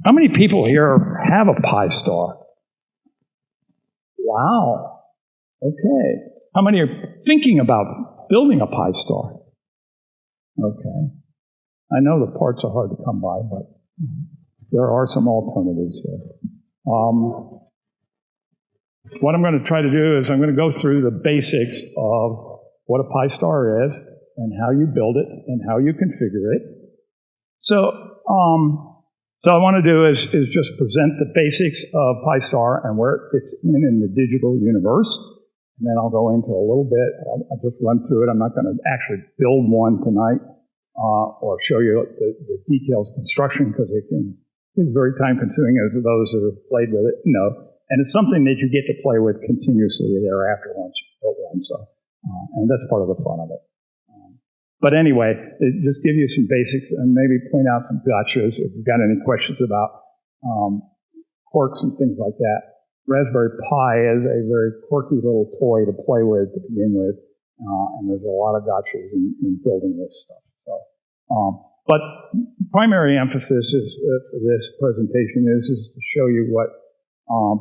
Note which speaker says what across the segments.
Speaker 1: How many people here have a Pi star? Wow. Okay. How many are thinking about building a Pi star? Okay. I know the parts are hard to come by, but there are some alternatives here. What I'm going to try to do is I'm going to go through the basics of what a Pi star is and how you build it and how you configure it. So I want to do is just present the basics of Pi star and where it fits in the digital universe. And then I'll go into a little bit. I'll just run through it. I'm not going to actually build one tonight or show you the details of construction because it's very time consuming as those who have played with it know. And it's something that you get to play with continuously thereafter once you've built one. So, and that's part of the fun of it. But anyway, just give you some basics and maybe point out some gotchas if you've got any questions about quirks and things like that. Raspberry Pi is a very quirky little toy to play with to begin with, and there's a lot of gotchas in building this stuff. So, but primary emphasis for this presentation is to show you what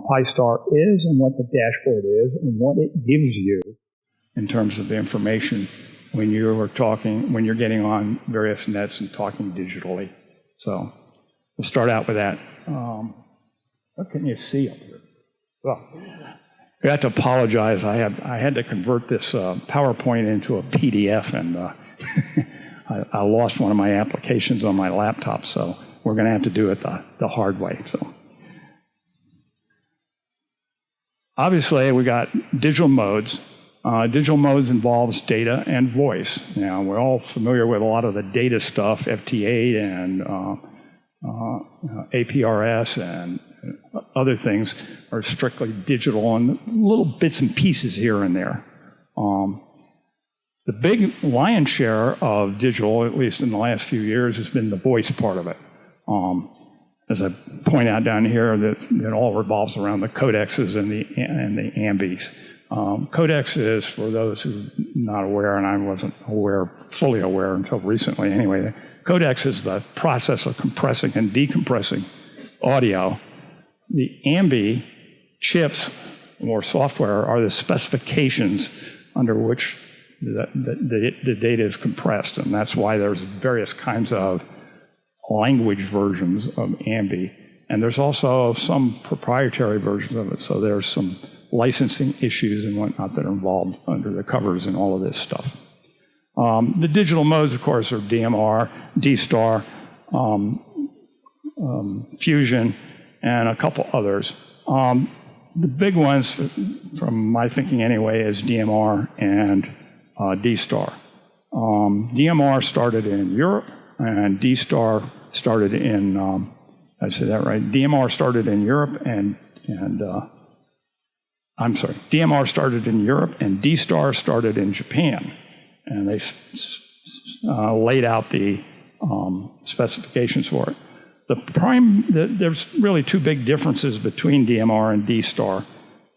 Speaker 1: Pi star is and what the dashboard is and what it gives you in terms of the information when you're getting on various nets and talking digitally. So we'll start out with that. What can you see up here? Well, I have to apologize. I had to convert this PowerPoint into a PDF, and I lost one of my applications on my laptop, so we're going to have to do it the hard way. So obviously, we got digital modes. Digital modes involves data and voice. Now, we're all familiar with a lot of the data stuff, FT8 and APRS and other things are strictly digital and little bits and pieces here and there. The big lion's share of digital, at least in the last few years, has been the voice part of it. As I point out down here, that it all revolves around the codexes and the AMBs. Codex is, for those who are not aware, and I wasn't fully aware until recently anyway, the codec is the process of compressing and decompressing audio. The AMBI chips or software are the specifications under which the data is compressed, and that's why there's various kinds of language versions of AMBI, and there's also some proprietary versions of it, so there's some licensing issues and whatnot that are involved under the covers and all of this stuff. The digital modes, of course, are DMR, D-Star, Fusion, and a couple others. The big ones, from my thinking anyway, is DMR and D-Star. DMR started in Europe, and D-Star started in, I say that right, DMR started in Europe DMR started in Europe, and D-Star started in Japan. And they laid out the specifications for it. There's really two big differences between DMR and D-Star.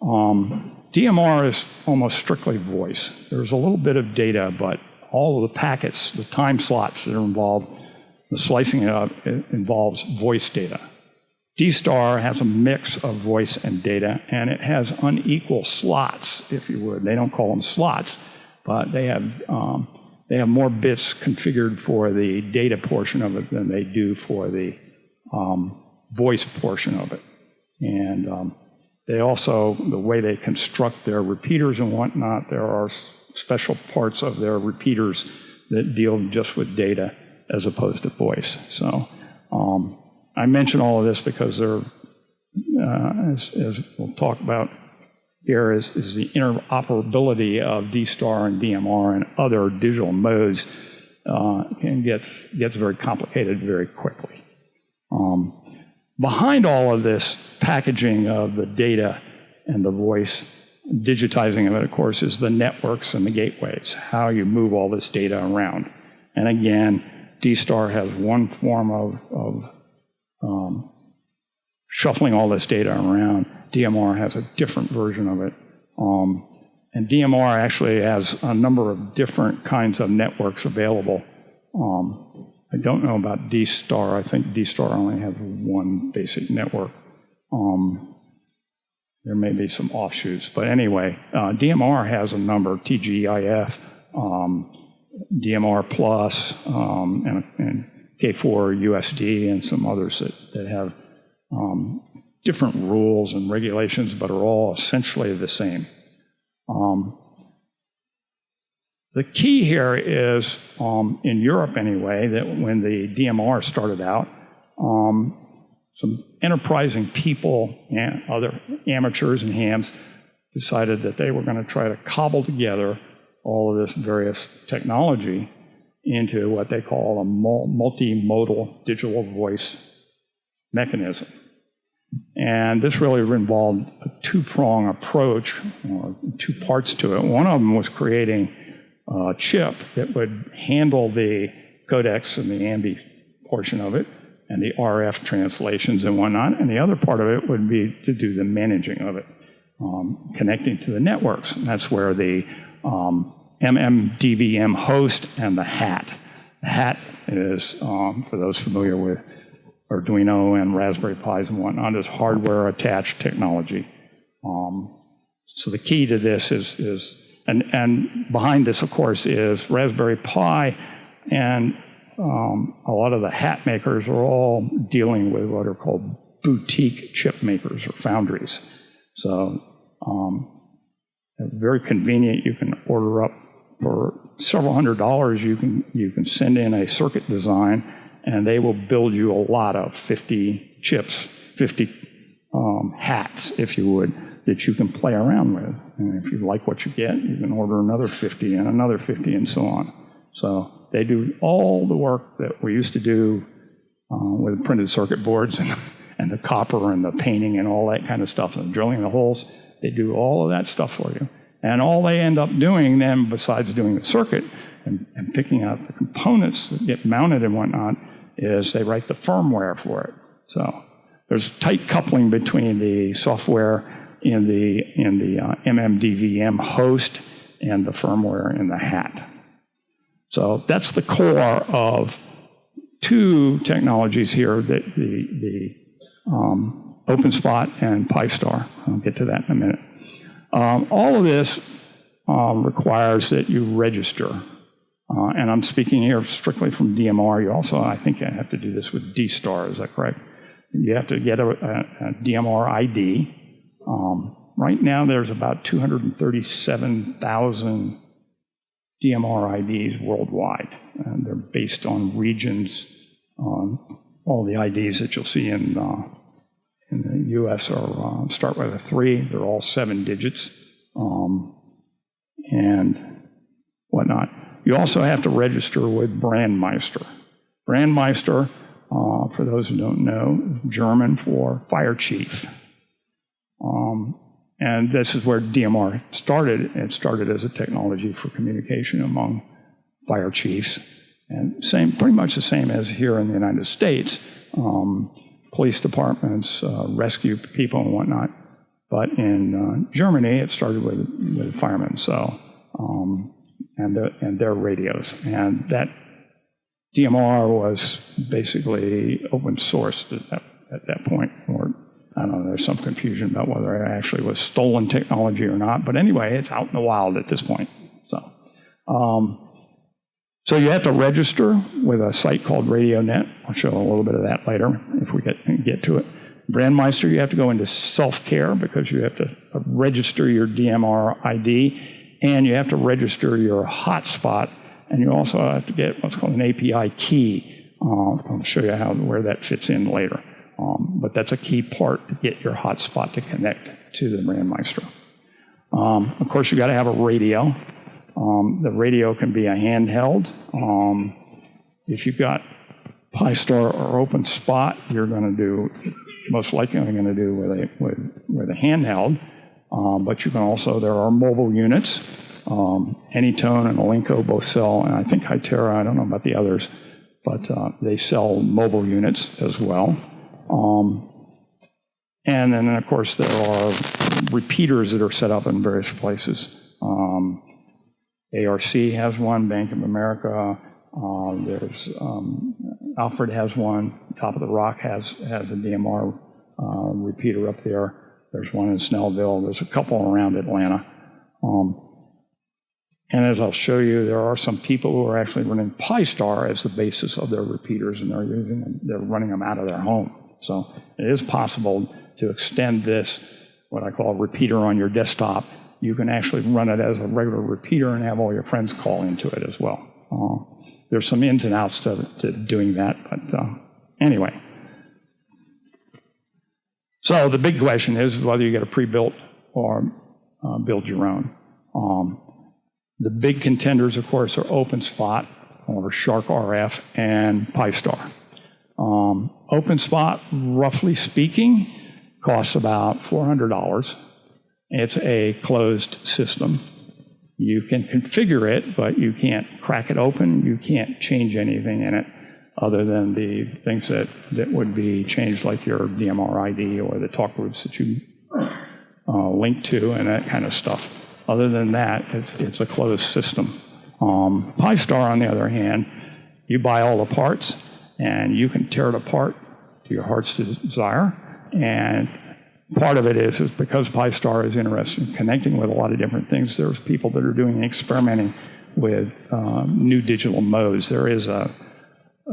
Speaker 1: DMR is almost strictly voice. There's a little bit of data, but all of the packets, the time slots that are involved, the slicing it up, it involves voice data. D-Star has a mix of voice and data, and it has unequal slots, if you would. They don't call them slots, but they have more bits configured for the data portion of it than they do for the voice portion of it. And they also, the way they construct their repeaters and whatnot, there are special parts of their repeaters that deal just with data as opposed to voice. So I mention all of this because there, as we'll talk about here, is the interoperability of D-Star and DMR and other digital modes and gets very complicated very quickly. Behind all of this packaging of the data and the voice, digitizing of it, of course, is the networks and the gateways, how you move all this data around. And again, D-Star has one form of shuffling all this data around. DMR has a different version of it. And DMR actually has a number of different kinds of networks available. I don't know about D-Star. I think D-Star only has one basic network. There may be some offshoots. But anyway, DMR has a number, TGIF, DMR Plus, and K4 USD, and some others that have different rules and regulations, but are all essentially the same. The key here is, in Europe anyway, that when the DMR started out, some enterprising people and other amateurs and hams decided that they were going to try to cobble together all of this various technology into what they call a multimodal digital voice mechanism. And this really involved a two-prong approach, or two parts to it. One of them was creating a chip that would handle the codecs and the AMBI portion of it, and the RF translations and whatnot. And the other part of it would be to do the managing of it, connecting to the networks. And that's where the MMDVM host and the HAT. The HAT is, for those familiar with Arduino and Raspberry Pis and whatnot, is hardware-attached technology. So the key to this is and behind this, of course, is Raspberry Pi, and a lot of the HAT makers are all dealing with what are called boutique chip makers or foundries. So very convenient. You can order up for several $100s. You can send in a circuit design, and they will build you a lot of 50 chips, 50 hats, if you would, that you can play around with. And if you like what you get, you can order another 50 and another 50 and so on. So they do all the work that we used to do with printed circuit boards and the copper and the painting and all that kind of stuff and drilling the holes. They do all of that stuff for you. And all they end up doing then, besides doing the circuit and picking out the components that get mounted and whatnot, is they write the firmware for it. So there's tight coupling between the software in the MMDVM host and the firmware in the HAT. So that's the core of two technologies here, that the OpenSpot and Pi-Star. I'll get to that in a minute. All of this requires that you register. And I'm speaking here strictly from DMR. You also, I think, I have to do this with D-Star. Is that correct? You have to get a DMR ID. Right now, there's about 237,000 DMR IDs worldwide. And they're based on regions. All the IDs that you'll see in the U.S. are start with a 3. They're all 7 digits and whatnot. You also have to register with Brandmeister. Brandmeister, for those who don't know, German for fire chief. And this is where DMR started. It started as a technology for communication among fire chiefs. And pretty much the same as here in the United States. Police departments, rescue people and whatnot. But in Germany, it started with firemen, so, and their radios. And that DMR was basically open source at that point. Or I don't know, there's some confusion about whether it actually was stolen technology or not. But anyway, it's out in the wild at this point. So you have to register with a site called RadioNet. I'll show a little bit of that later if we get to it. Brandmeister, you have to go into self-care because you have to register your DMR ID, and you have to register your hotspot, and you also have to get what's called an API key. I'll show you where that fits in later. But that's a key part to get your hotspot to connect to the Brandmeister. Of course, you've got to have a radio. The radio can be a handheld. If you've got Pi-Star or OpenSpot, you're going to do, most likely going to do with a handheld. But you can also, there are mobile units. Anytone and Elenco both sell, and I think Hytera, I don't know about the others, but they sell mobile units as well. And then, of course, there are repeaters that are set up in various places. ARC has one, Bank of America. There's Alfred has one. Top of the Rock has a DMR repeater up there. There's one in Snellville. There's a couple around Atlanta. And as I'll show you, there are some people who are actually running Pi-Star as the basis of their repeaters, and they're running them out of their home. So it is possible to extend this, what I call a repeater on your desktop. You can actually run it as a regular repeater and have all your friends call into it as well. There's some ins and outs to doing that, but anyway. So the big question is whether you get a pre-built or build your own. The big contenders, of course, are OpenSpot or SharkRF and Pi-Star. OpenSpot, roughly speaking, costs about $400. It's a closed system. You can configure it, but you can't crack it open. You can't change anything in it other than the things that would be changed, like your DMR ID or the talk groups that you link to and that kind of stuff. Other than that, it's a closed system. Pi-Star, on the other hand, you buy all the parts and you can tear it apart to your heart's desire. And part of it is because Pi-Star is interested in connecting with a lot of different things. There's people that are doing experimenting with new digital modes. There is a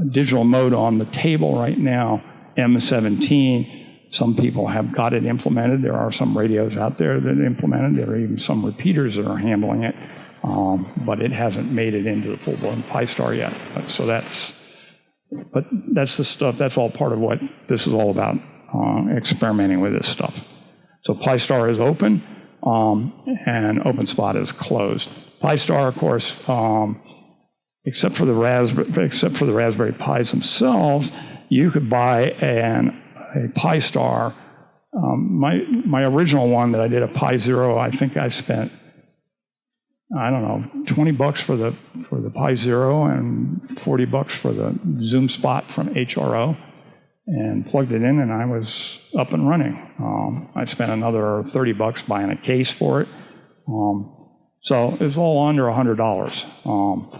Speaker 1: digital mode on the table right now, M17. Some people have got it implemented. There are some radios out there that are implemented. There are even some repeaters that are handling it, but it hasn't made it into the full-blown Pi-Star yet. So that's the stuff. That's all part of what this is all about, experimenting with this stuff. So Pi-Star is open, and OpenSpot is closed. Pi-Star, of course, except for the Raspberry Pis themselves, you could buy a Pi-Star. My original one that I did, a Pi Zero, I think I spent, I don't know, $20 for the Pi Zero and $40 for the Zoom Spot from HRO, and plugged it in, and I was up and running. I spent another $30 buying a case for it. So it was all under $100.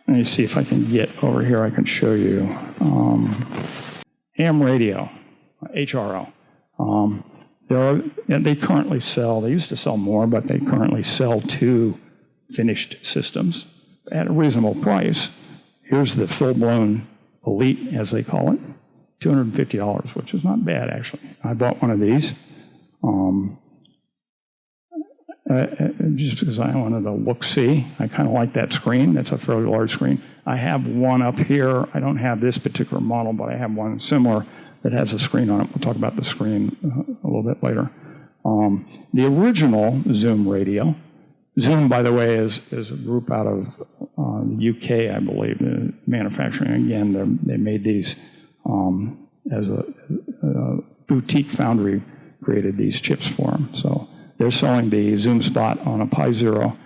Speaker 1: Let me see if I can get over here. I can show you. Ham radio, HRO. They currently sell, they used to sell more, but they currently sell 2 finished systems at a reasonable price. Here's the full-blown Elite, as they call it, $250, which is not bad, actually. I bought one of these just because I wanted to look-see. I kind of like that screen. That's a fairly large screen. I have one up here. I don't have this particular model, but I have one similar that has a screen on it. We'll talk about the screen a little bit later. The original Zoom radio, Zoom, by the way, is a group out of the UK, I believe, manufacturing. Again, they made these as a boutique foundry created these chips for them. So they're selling the Zoom Spot on a Pi Zero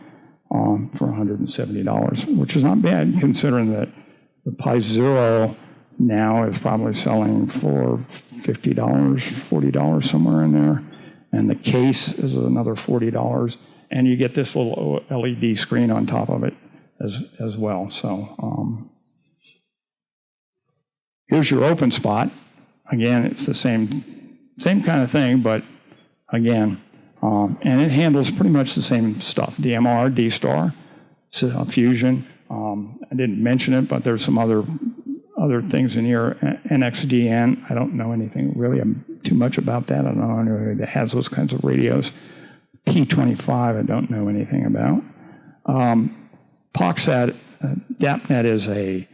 Speaker 1: for $170, which is not bad considering that the Pi Zero now is probably selling for $50, $40, somewhere in there. And the case is another $40. And you get this little LED screen on top of it as well. So here's your OpenSpot. Again, it's the same kind of thing, but again, and it handles pretty much the same stuff. DMR, D-Star, Fusion. I didn't mention it, but there's some other things in here. NXDN, I don't know anything really too much about that. I don't know anybody that has those kinds of radios. P25, I don't know anything about. POXAD, DAPNet is a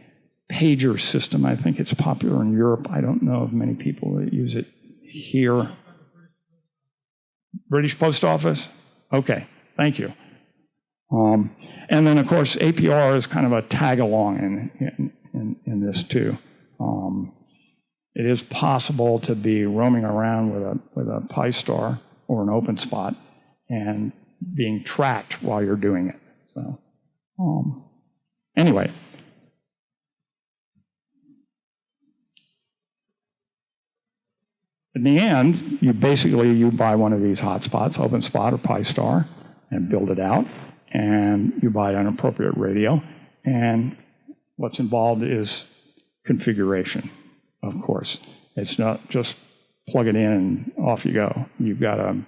Speaker 1: pager system. I think it's popular in Europe. I don't know of many people that use it here. British Post Office? Okay, thank you. And then, of course, APR is kind of a tag-along in this, too. It is possible to be roaming around with a Pi-Star or an OpenSpot and being tracked while you're doing it. So, anyway. In the end, you buy one of these hotspots, OpenSpot or Pi-Star, and build it out, and you buy an appropriate radio, and what's involved is configuration, of course. It's not just plug it in and off you go. You've got to,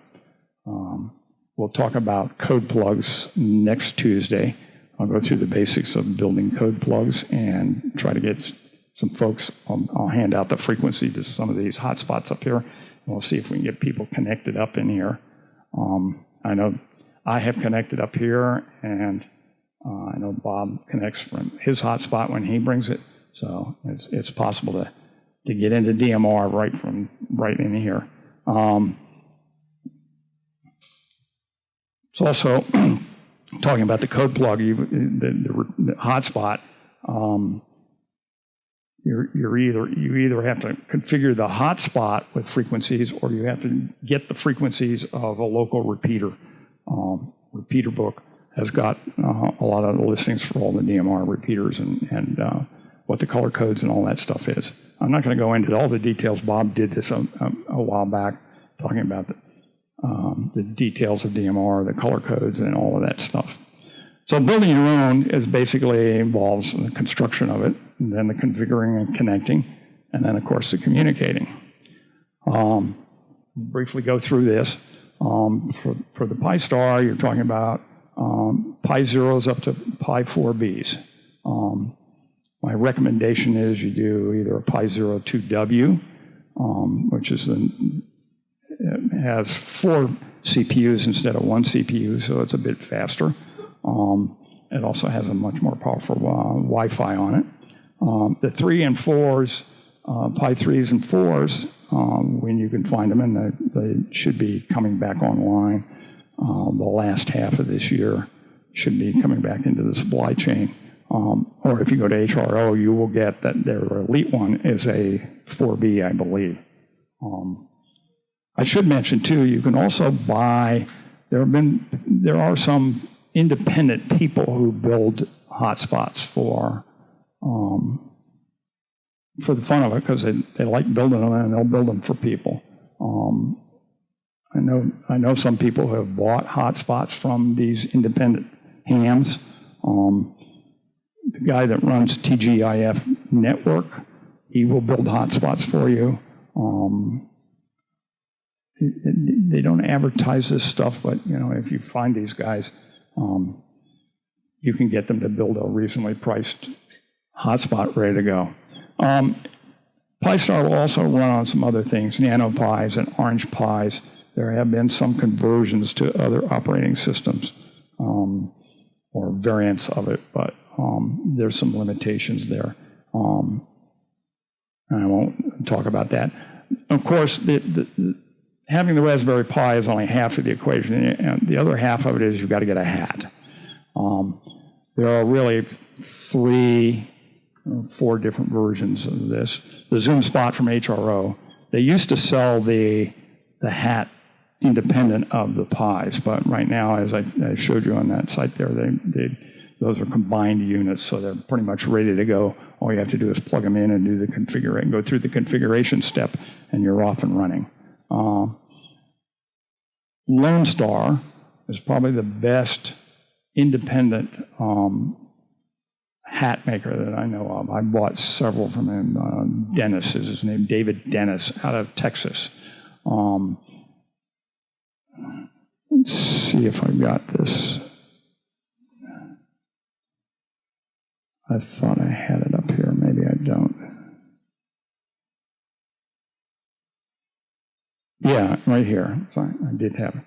Speaker 1: we'll talk about code plugs next Tuesday. I'll go through the basics of building code plugs and try to get some folks, I'll hand out the frequency to some of these hotspots up here, and we'll see if we can get people connected up in here. I know I have connected up here, and I know Bob connects from his hotspot when he brings it, so it's possible to get into DMR right in here. It's also talking about the code plug, the hotspot. You either have to configure the hotspot with frequencies, or you have to get the frequencies of a local repeater. Repeater book has got a lot of the listings for all the DMR repeaters and what the color codes and all that stuff is. I'm not going to go into all the details. Bob did this a while back, talking about the details of DMR, the color codes, and all of that stuff. So building your own basically involves the construction of it, and then the configuring and connecting, and then, of course, the communicating. Briefly go through this. For the Pi-Star, you're talking about Pi zeros up to Pi 4Bs. My recommendation is you do either a Pi 02W, which has 4 CPUs instead of 1 CPU, so it's a bit faster. It also has a much more powerful Wi-Fi on it. The 3 and 4s, Pi 3s and 4s, when you can find them, and they should be coming back online the last half of this year, should be coming back into the supply chain. Or if you go to HRO, you will get that their elite one is a 4B, I believe. I should mention, too, you can also buy, there are some independent people who build hotspots for the fun of it, because they like building them, and they'll build them for people. I know some people who have bought hotspots from these independent hams. The guy that runs TGIF Network, he will build hotspots for you. They don't advertise this stuff, but if you find these guys, you can get them to build a reasonably priced hotspot ready to go. Pi-Star will also run on some other things, NanoPis and Orange Pis. There have been some conversions to other operating systems or variants of it, but there's some limitations there. And I won't talk about that. Of course, having the Raspberry Pi is only half of the equation, and the other half of it is you've got to get a hat. There are really 3 or 4 different versions of this. The ZoomSpot from HRO, they used to sell the hat independent of the Pis, but right now, as I showed you on that site there, those are combined units, so they're pretty much ready to go. All you have to do is plug them in and do the configuration, go through the configuration step, and you're off and running. Lone Star is probably the best independent hat maker that I know of. I bought several from him. Dennis is his name, David Dennis, out of Texas. Let's see if I got this. I thought I had it up here. Maybe I don't. Yeah, right here. Sorry, I did have it.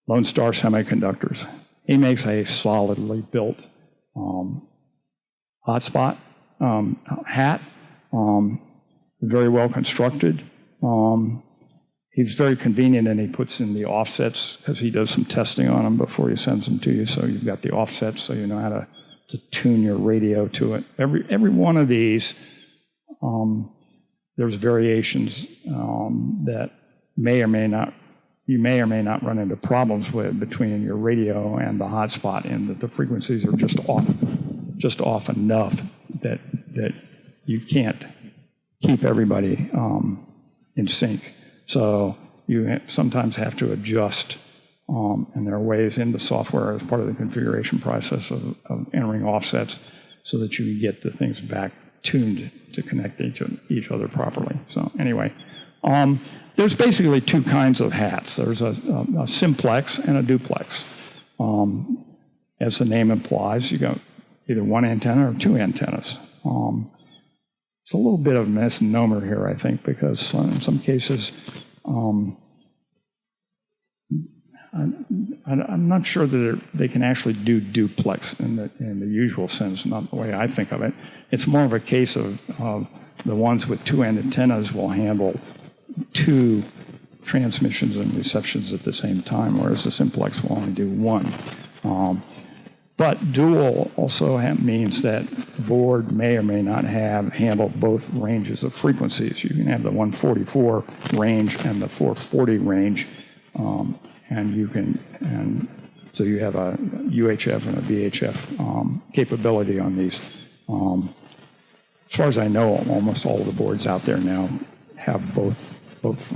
Speaker 1: Lone Star Semiconductors. He makes a solidly built hotspot hat, very well constructed. He's very convenient, and he puts in the offsets because he does some testing on them before he sends them to you. So you've got the offsets, so you know how to tune your radio to it. Every one of these, there's variations that you may or may not run into problems with between your radio and the hotspot, and that the frequencies are just off enough that you can't keep everybody in sync. So you sometimes have to adjust, and there are ways in the software as part of the configuration process of entering offsets so that you can get the things back tuned to connect each other properly. So anyway, there's basically two kinds of hats. There's a simplex and a duplex. As the name implies, you got either one antenna or two antennas. It's a little bit of a misnomer here, I think, because in some cases, I'm not sure that they can actually do duplex in the usual sense, not the way I think of it. It's more of a case of the ones with two antennas will handle two transmissions and receptions at the same time, whereas the simplex will only do one. But dual also means that the board may or may not handle both ranges of frequencies. You can have the 144 range and the 440 range, and so you have a UHF and a VHF capability on these. As far as I know, almost all of the boards out there now have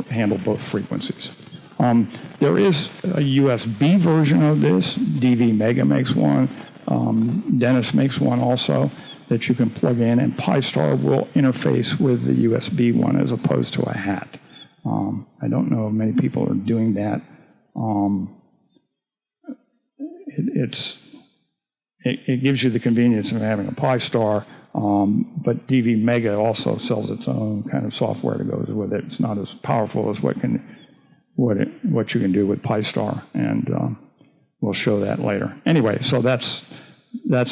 Speaker 1: handle both frequencies. There is a USB version of this. DV Mega makes one. Dennis makes one also that you can plug in, and Pi-Star will interface with the USB one as opposed to a hat. I don't know if many people are doing that. It gives you the convenience of having a Pi-Star, but DV Mega also sells its own kind of software that goes with it. It's not as powerful as what you can do with Pi-Star, and we'll show that later. Anyway, so that's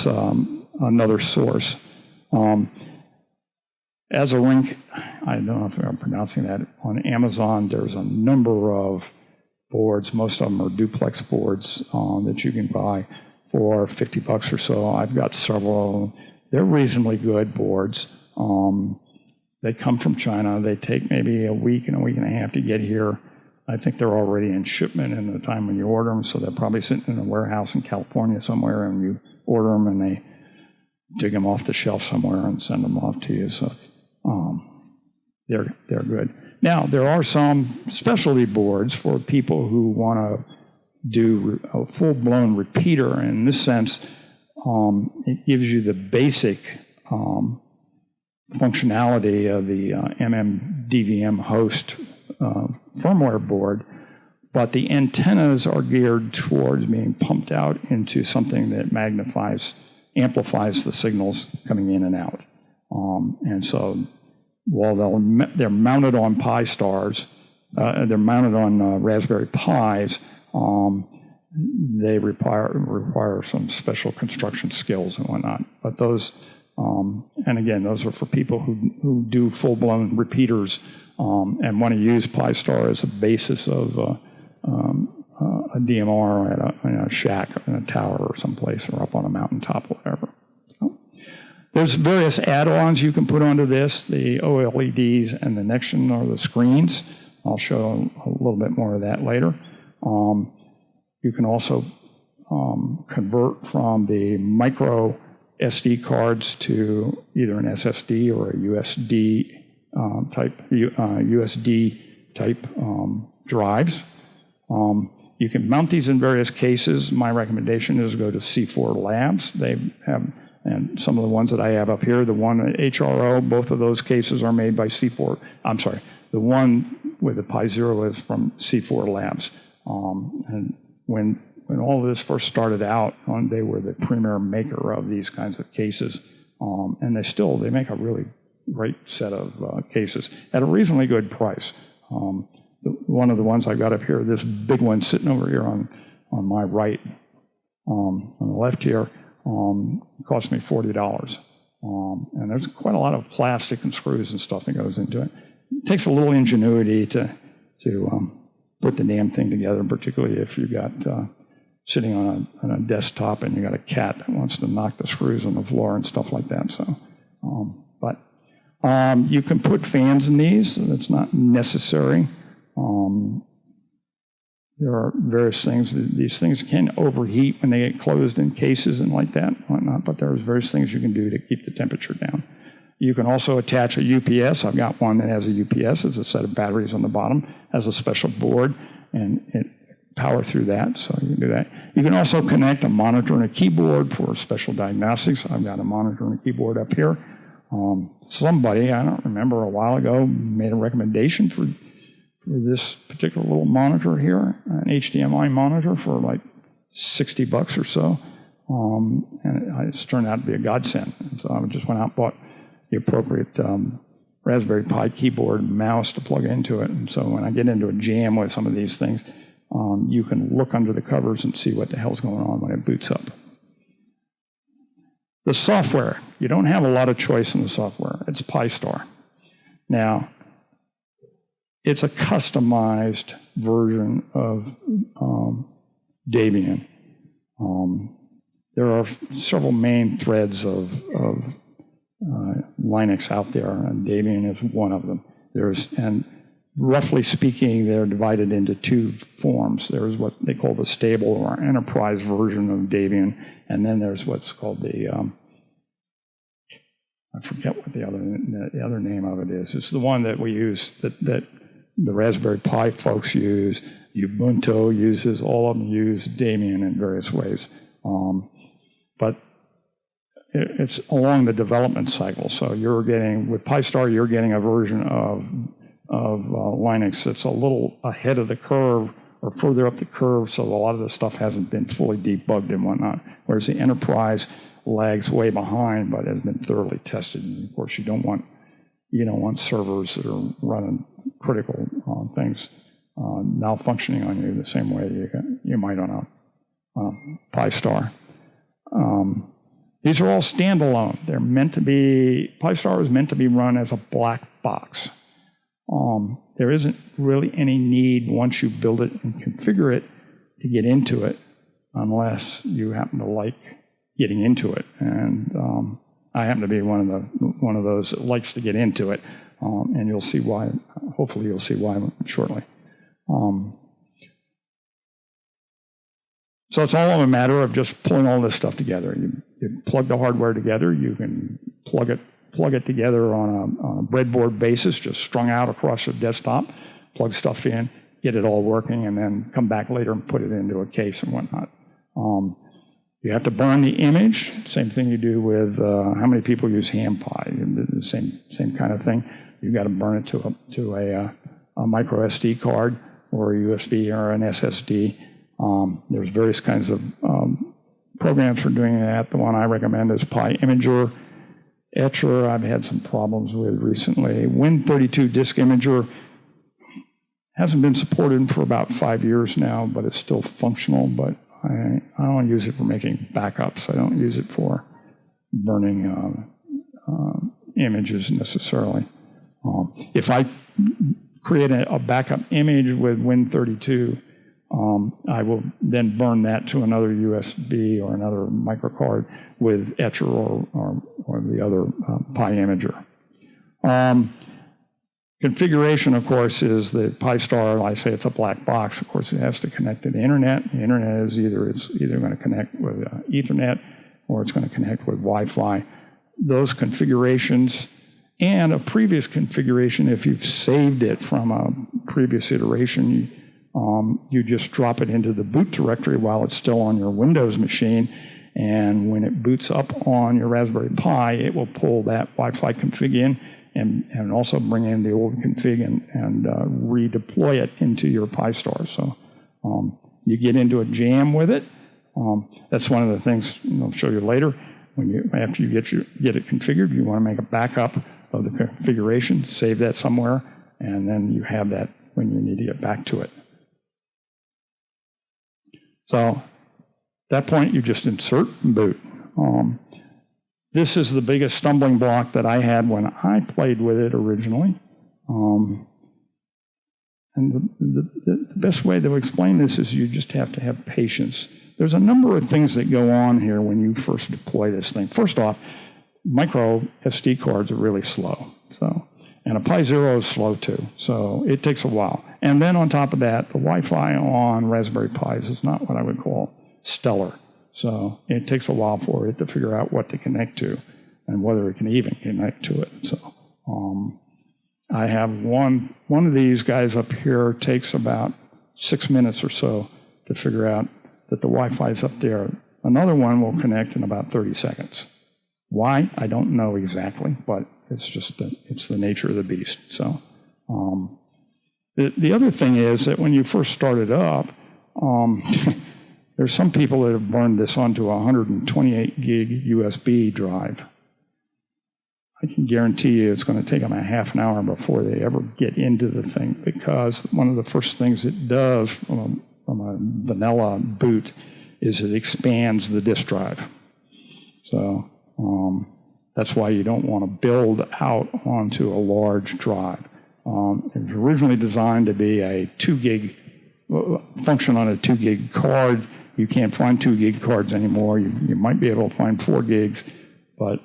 Speaker 1: another source. Azurink, I don't know if I'm pronouncing that, on Amazon, there's a number of boards. Most of them are duplex boards that you can buy for $50 or so. I've got several of them. They're reasonably good boards. They come from China. They take maybe a week and a half to get here. I think they're already in shipment in the time when you order them, so they're probably sitting in a warehouse in California somewhere, and you order them and they dig them off the shelf somewhere and send them off to you. So they're good. Now, there are some specialty boards for people who want to do a full-blown repeater. In this sense, it gives you the basic functionality of the MMDVM host firmware board, but the antennas are geared towards being pumped out into something that amplifies the signals coming in and out. And so while they're mounted on Pi-Stars, they're mounted on Raspberry Pis, they require some special construction skills and whatnot. But those, and again, those are for people who do full-blown repeaters and want to use Pi-Star as a basis of a DMR in a shack, in a tower or someplace, or up on a mountaintop, or whatever. So, there's various add-ons you can put onto this, the OLEDs, and the next one are the screens. I'll show a little bit more of that later. You can also convert from the micro SD cards to either an SSD or a USD type drives. You can mount these in various cases. My recommendation is go to C4 Labs. They have, and some of the ones that I have up here, the one at HRO, both of those cases are made by C4. I'm sorry, the one with the Pi Zero is from C4 Labs. And when all of this first started out, they were the premier maker of these kinds of cases. And they make a really great set of cases at a reasonably good price. One of the ones I got up here, this big one sitting over here on my right, on the left here, cost me $40. And there's quite a lot of plastic and screws and stuff that goes into it. It takes a little ingenuity to put the damn thing together, particularly if you got sitting on a desktop and you got a cat that wants to knock the screws on the floor and stuff like that. So, you can put fans in these. That's not necessary. There are various things. These things can overheat when they get closed in cases and like that, whatnot, but there's various things you can do to keep the temperature down. You can also attach a UPS. I've got one that has a UPS. It's a set of batteries on the bottom, has a special board, and it power through that, so you can do that. You can also connect a monitor and a keyboard for special diagnostics. I've got a monitor and a keyboard up here. Somebody, I don't remember, a while ago made a recommendation for this particular little monitor here, an HDMI monitor for like $60 or so. And it's turned out to be a godsend. And so I just went out and bought the appropriate Raspberry Pi keyboard and mouse to plug into it. And so when I get into a jam with some of these things, you can look under the covers and see what the hell's going on when it boots up. The software, you don't have a lot of choice in the software. It's Pi-Star. Now, it's a customized version of Debian. There are several main threads of Linux out there, and Debian is one of them. And roughly speaking, they're divided into two forms. There's what they call the stable or enterprise version of Debian, and then there's what's called the, I forget what the other name of it is. It's the one that we use, that the Raspberry Pi folks use, Ubuntu uses, all of them use Debian in various ways. But it's along the development cycle. So you're getting, with Pi-Star, you're getting a version of Linux that's a little ahead of the curve or further up the curve, so a lot of the stuff hasn't been fully debugged and whatnot, whereas the enterprise lags way behind but has been thoroughly tested. And of course, you don't want servers that are running critical things malfunctioning on you the same way you might on a Pi-Star. These are all standalone. They're meant to be, Pi-Star is meant to be run as a black box. There isn't really any need, once you build it and configure it, to get into it, unless you happen to like getting into it. And I happen to be one of those that likes to get into it, and you'll see why. Hopefully, you'll see why shortly. So it's all a matter of just pulling all this stuff together. You plug the hardware together. You can plug it together on a breadboard basis, just strung out across your desktop, plug stuff in, get it all working, and then come back later and put it into a case and whatnot. You have to burn the image, same thing you do with, how many people use HamPi? The same kind of thing. You've got to burn it to a micro SD card or a USB or an SSD. There's various kinds of programs for doing that. The one I recommend is PiImager. Etcher, I've had some problems with recently. Win32 Disk Imager hasn't been supported for about 5 years now, but it's still functional. But I don't use it for making backups. I don't use it for burning images necessarily. If I create a backup image with Win32, I will then burn that to another USB or another microcard with Etcher or the other PiImager. Configuration, of course, is the Pi-Star. I say it's a black box. Of course, it has to connect to the internet. The internet is either going to connect with Ethernet or it's going to connect with Wi-Fi. Those configurations and a previous configuration, if you've saved it from a previous iteration, you just drop it into the boot directory while it's still on your Windows machine, and when it boots up on your Raspberry Pi, it will pull that Wi-Fi config in and also bring in the old config and redeploy it into your Pi-Star. So you get into a jam with it. That's one of the things I'll show you later. After you get it configured, you want to make a backup of the configuration, save that somewhere, and then you have that when you need to get back to it. So at that point, you just insert and boot. This is the biggest stumbling block that I had when I played with it originally. And the best way to explain this is you just have to have patience. There's a number of things that go on here when you first deploy this thing. First off, micro SD cards are really slow. And a Pi Zero is slow too, so it takes a while. And then on top of that, the Wi-Fi on Raspberry Pis is not what I would call stellar. So it takes a while for it to figure out what to connect to. and whether it can even connect to it. So I have one of these guys up here takes about 6 minutes or so to figure out that the Wi-Fi is up there. Another one will connect in about 30 seconds. Why? I don't know exactly, but it's just it's the nature of the beast. So the other thing is that when you first start it up, there's some people that have burned this onto a 128 gig USB drive. I can guarantee you it's going to take them a half an hour before they ever get into the thing, because one of the first things it does from a vanilla boot is it expands the disk drive. So that's why you don't want to build out onto a large drive. It was originally designed to be a 2 gig function on a 2 gig card. You can't find 2 gig cards anymore. You might be able to find 4 gigs, but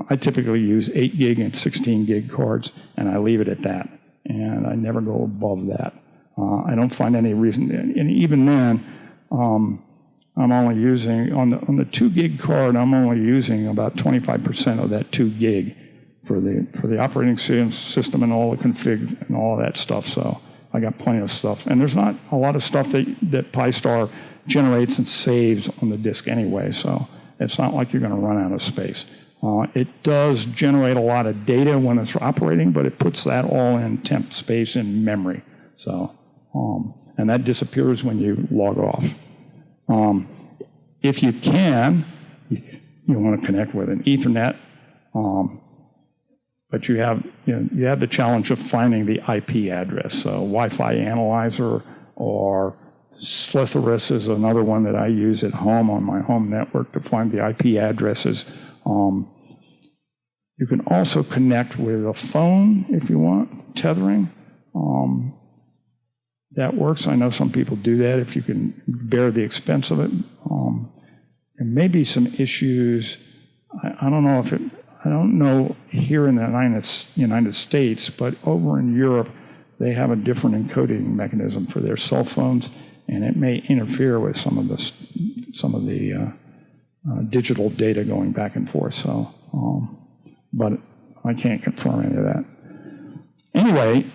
Speaker 1: I typically use 8 gig and 16 gig cards, and I leave it at that. And I never go above that. I don't find any reason, and even then, I'm only using, on the 2 gig card, I'm only using about 25% of that 2 gig for the operating system and all the config and all of that stuff. So I got plenty of stuff. And there's not a lot of stuff that Pi-Star generates and saves on the disk anyway, so it's not like you're going to run out of space. It does generate a lot of data when it's operating, but it puts that all in temp space in memory. So, and that disappears when you log off. If you can, you want to connect with an Ethernet, but you have the challenge of finding the IP address. So Wi-Fi Analyzer or Slitherus is another one that I use at home on my home network to find the IP addresses. You can also connect with a phone if you want, tethering. That works. I know some people do that if you can bear the expense of it. There may be some issues. I don't know if I don't know here in the United States, but over in Europe, they have a different encoding mechanism for their cell phones, and it may interfere with some of the digital data going back and forth. So, but I can't confirm any of that. Anyway,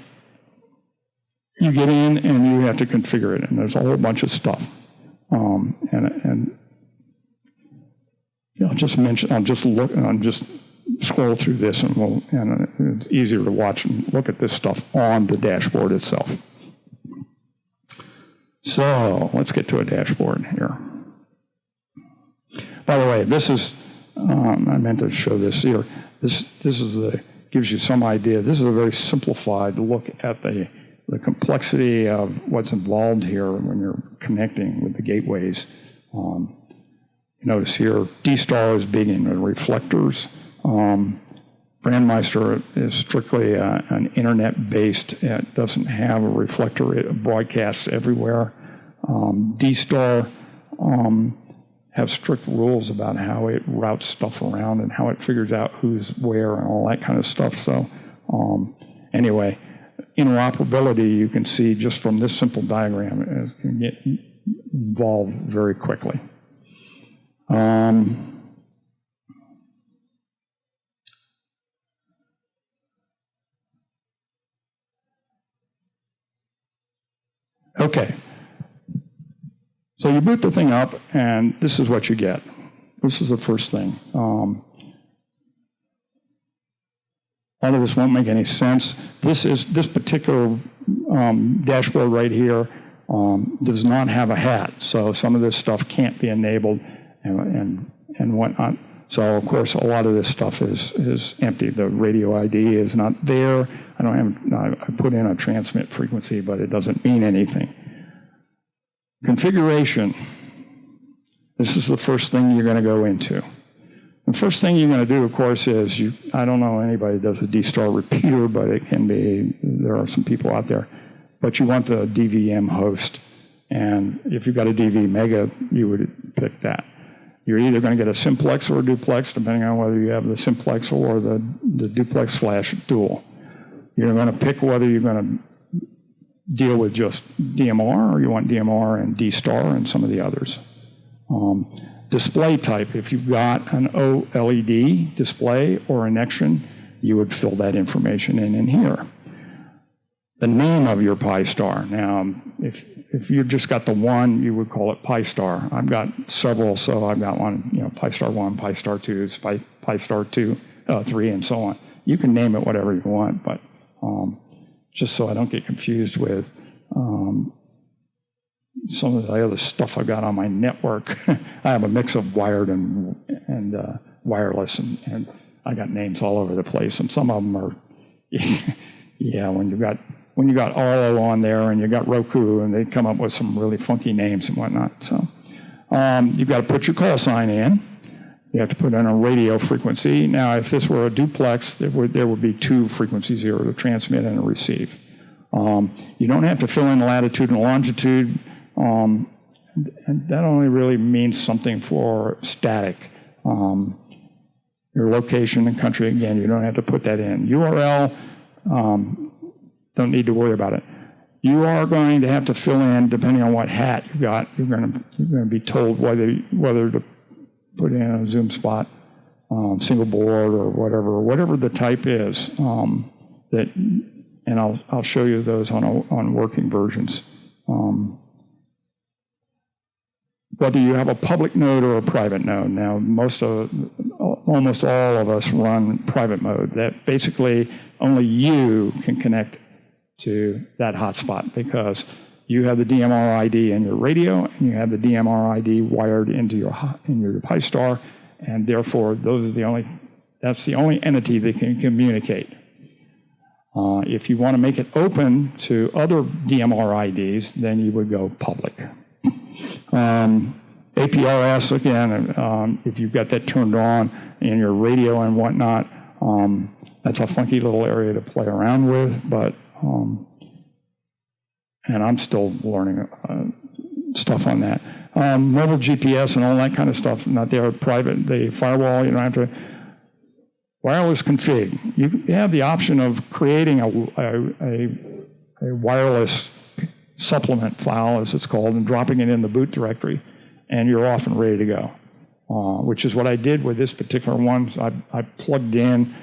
Speaker 1: you get in and you have to configure it, and there's a whole bunch of stuff. And I'll just scroll through this, and it's easier to watch and look at this stuff on the dashboard itself. So let's get to a dashboard here. By the way, this is, I meant to show this here. This is gives you some idea. This is a very simplified look at the complexity of what's involved here when you're connecting with the gateways. Notice here, D-Star is big in the reflectors. Brandmeister is strictly an internet-based. It doesn't have a reflector. It broadcasts everywhere. D-Star have strict rules about how it routes stuff around and how it figures out who's where and all that kind of stuff. So anyway, interoperability, you can see just from this simple diagram, it can get involved very quickly. Okay, so you boot the thing up, and this is what you get. This is the first thing. All of this won't make any sense. This particular dashboard right here does not have a hat, so some of this stuff can't be enabled and whatnot. So of course a lot of this stuff is empty. The radio ID is not there. I put in a transmit frequency, but it doesn't mean anything. Configuration. This is the first thing you're going to go into. The first thing you're going to do, of course, is I don't know anybody that does a D-Star repeater, but it can be, there are some people out there. But you want the DVM host. And if you've got a DV Mega, you would pick that. You're either going to get a simplex or a duplex, depending on whether you have the simplex or the duplex / dual. You're going to pick whether you're going to deal with just DMR or you want DMR and D-Star and some of the others. Display type, if you've got an OLED display or a Nexion, you would fill that information in here. The name of your Pi-Star. Now, if you've just got the one, you would call it Pi-Star. I've got several, so I've got one, Pi-Star 1, Pi-Star 2, Pi-Star 2, 3, and so on. You can name it whatever you want, but just so I don't get confused with some of the other stuff I've got on my network. I have a mix of wired and wireless, and I got names all over the place, and some of them are, yeah, when you got Arlo on there and you got Roku, and they come up with some really funky names and whatnot. So you've got to put your call sign in. You have to put in a radio frequency. Now, if this were a duplex, there would be two frequencies here, to transmit and a receive. You don't have to fill in latitude and longitude. And that only really means something for static. Your location and country, again, you don't have to put that in. URL, don't need to worry about it. You are going to have to fill in, depending on what hat you got, you're going to be told whether to put in a Zoom spot, single board, or whatever the type is. And I'll show you those on working versions. Whether you have a public node or a private node. Now, almost all of us run private mode. That basically only you can connect to that hotspot, because you have the DMR ID in your radio, and you have the DMR ID wired into your Pi-Star, and therefore that's the only entity that can communicate. If you want to make it open to other DMR IDs, then you would go public. APRS, again, if you've got that turned on in your radio and whatnot, that's a funky little area to play around with, but and I'm still learning stuff on that. Mobile GPS and all that kind of stuff, not there, private, the firewall, you don't have to. Wireless config. You have the option of creating a wireless supplement file, as it's called, and dropping it in the boot directory, and you're off and ready to go, which is what I did with this particular one. So I plugged in,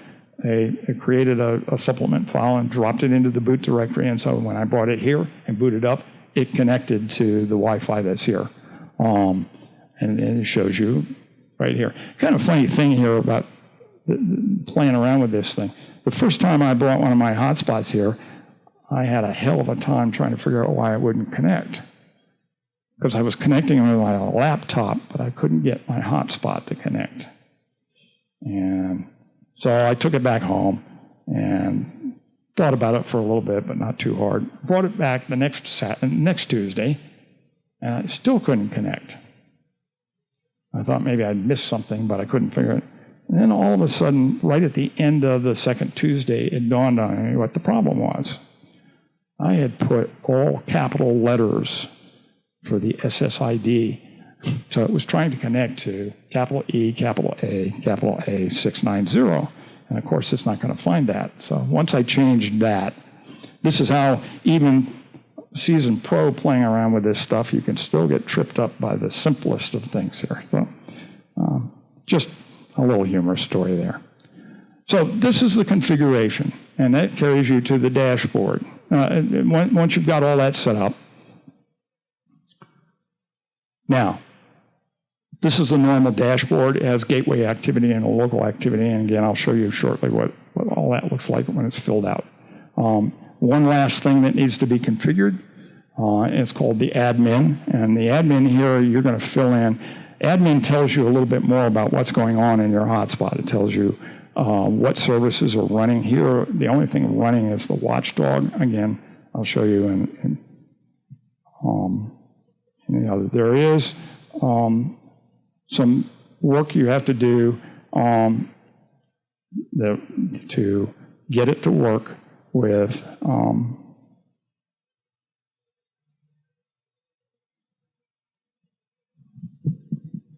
Speaker 1: created a supplement file and dropped it into the boot directory, and so when I brought it here and booted up, it connected to the Wi-Fi that's here. And it shows you right here. Kind of funny thing here about playing around with this thing. The first time I brought one of my hotspots here, I had a hell of a time trying to figure out why it wouldn't connect. Because I was connecting with my laptop, but I couldn't get my hotspot to connect. And so I took it back home and thought about it for a little bit, but not too hard. Brought it back the next Tuesday, and I still couldn't connect. I thought maybe I'd missed something, but I couldn't figure it. And then all of a sudden, right at the end of the second Tuesday, it dawned on me what the problem was. I had put all capital letters for the SSID. So it was trying to connect to capital E, capital A 690. And of course, it's not going to find that. So once I changed that, this is how even seasoned pro playing around with this stuff, you can still get tripped up by the simplest of things here. So just a little humorous story there. So this is the configuration, and that carries you to the dashboard. Once you've got all that set up. Now, this is a normal dashboard. It has gateway activity and a local activity, and again, I'll show you shortly what all that looks like when it's filled out. One last thing that needs to be configured, it's called the admin, and the admin here, you're going to fill in. Admin tells you a little bit more about what's going on in your hotspot. It tells you what services are running here. The only thing running is the watchdog. Again, I'll show you there is some work you have to do to get it to work with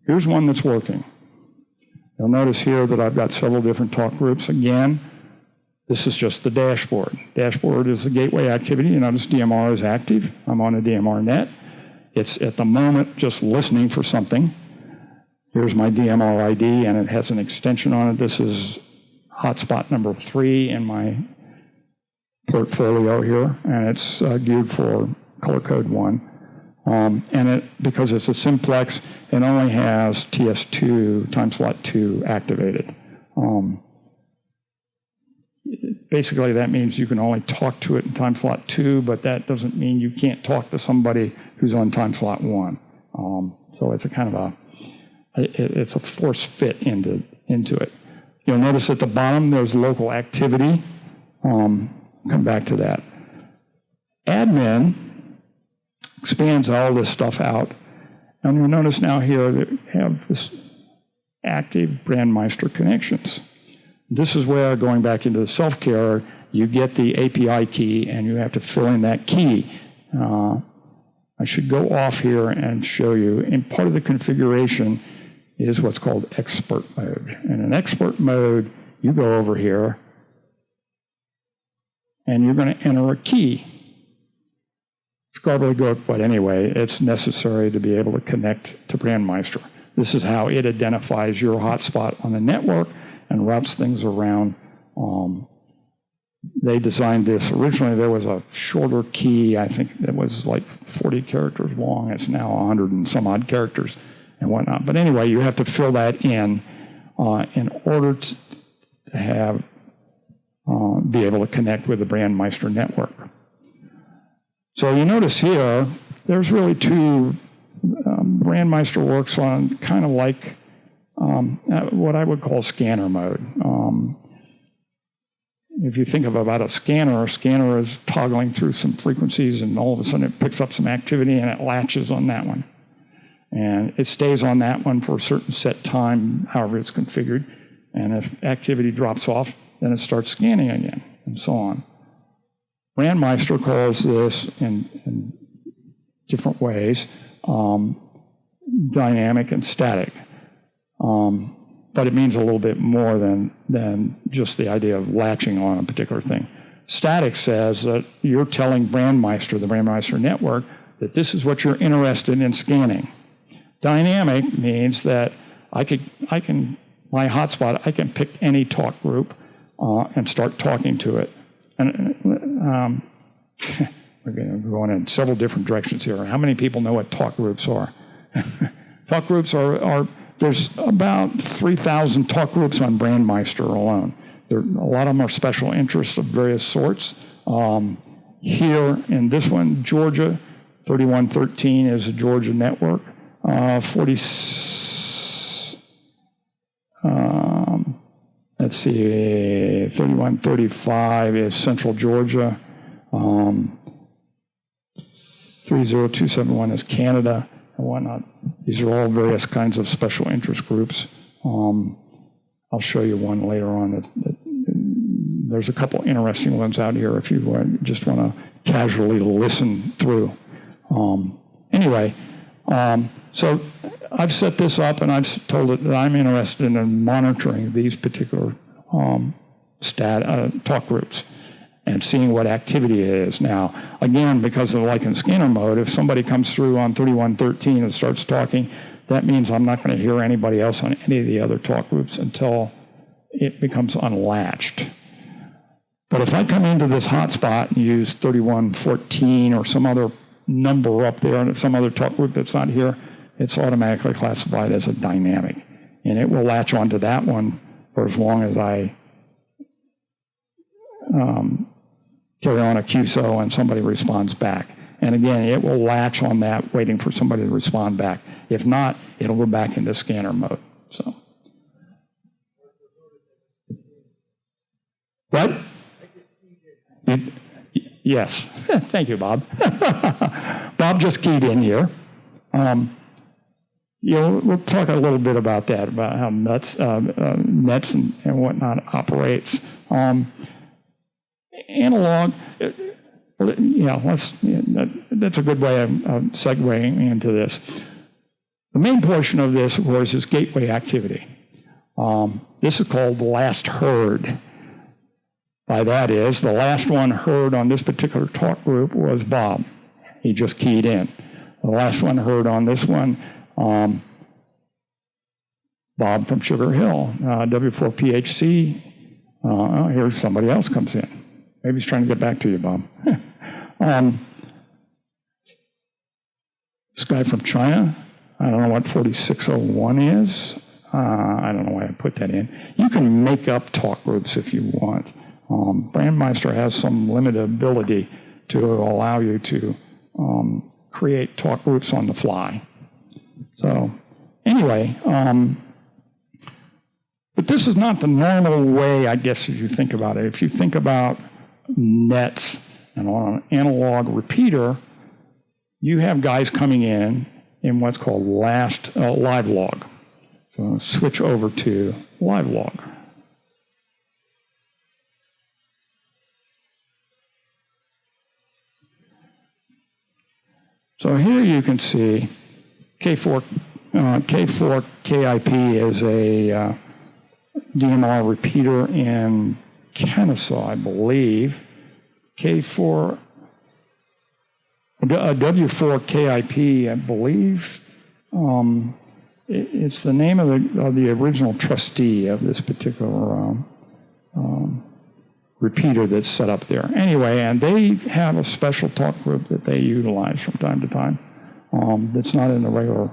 Speaker 1: here's one that's working. You'll notice here that I've got several different talk groups. Again, this is just the dashboard. Dashboard is the gateway activity. You notice DMR is active. I'm on a DMR net. It's at the moment just listening for something. Here's my DMR ID, and it has an extension on it. This is hotspot number 3 in my portfolio here, and it's geared for color code 1. And because it's a simplex, it only has TS2, time slot 2 activated. Basically, that means you can only talk to it in time slot 2, but that doesn't mean you can't talk to somebody who's on time slot 1. So it's a kind of it's a force fit into it. You'll notice at the bottom there's local activity. Come back to that. Admin expands all this stuff out. And you'll notice now here that we have this active Brandmeister connections. This is where, going back into the self-care, you get the API key and you have to fill in that key. I should go off here and show you. And part of the configuration is what's called expert mode. And in expert mode, you go over here and you're going to enter a key. It's gobbledygook, but anyway, it's necessary to be able to connect to Brandmeister. This is how it identifies your hotspot on the network and routes things around. They designed this. Originally, there was a shorter key. I think it was like 40 characters long. It's now 100 and some odd characters and whatnot. But anyway, you have to fill that in order to have be able to connect with the Brandmeister network. So you notice here, there's really two. Brandmeister works on kind of like what I would call scanner mode. If you think of about a scanner is toggling through some frequencies, and all of a sudden it picks up some activity and it latches on that one. And it stays on that one for a certain set time, however it's configured. And if activity drops off, then it starts scanning again, and so on. Brandmeister calls this in different ways, dynamic and static. But it means a little bit more than just the idea of latching on a particular thing. Static says that you're telling Brandmeister, the Brandmeister network, that this is what you're interested in scanning. Dynamic means that my hotspot, I can pick any talk group and start talking to it. And we're going in several different directions here. How many people know what talk groups are? Talk groups are there's about 3,000 talk groups on Brandmeister alone. A lot of them are special interests of various sorts. Here in this one, Georgia, 3113 is a Georgia network. 3135 is Central Georgia. 30271 is Canada and whatnot. These are all various kinds of special interest groups. I'll show you one later on. There's a couple interesting ones out here if you just want to casually listen through. So I've set this up and I've told it that I'm interested in monitoring these particular talk groups and seeing what activity it is. Now, again, because of like in scanner mode, if somebody comes through on 3113 and starts talking, that means I'm not going to hear anybody else on any of the other talk groups until it becomes unlatched. But if I come into this hotspot and use 3114 or some other number up there and some other talk group that's not here, it's automatically classified as a dynamic. And it will latch onto that one for as long as I carry on a QSO and somebody responds back. And again, it will latch on that, waiting for somebody to respond back. If not, it'll go back into scanner mode. So, what? Yes. Thank you, Bob. Bob just keyed in here. We'll talk a little bit about that, about how nets and whatnot operates. Analog, that's a good way of segueing into this. The main portion of this, of course, is gateway activity. This is called the last heard. By that is, the last one heard on this particular talk group was Bob. He just keyed in. The last one heard on this one Bob from Sugar Hill, W4PHC. Here's somebody else comes in. Maybe he's trying to get back to you, Bob. This guy from China, I don't know what 4601 is. I don't know why I put that in. You can make up talk groups if you want. Brandmeister has some limited ability to allow you to create talk groups on the fly. So anyway, but this is not the normal way, I guess, if you think about it. If you think about nets and on an analog repeater, you have guys coming in what's called live log. So I'll switch over to live log. So here you can see K4KIP is a DMR repeater in Kennesaw, I believe. W4KIP, I believe. It's the name of the original trustee of this particular repeater that's set up there. Anyway, and they have a special talk group that they utilize from time to time that's not in the regular,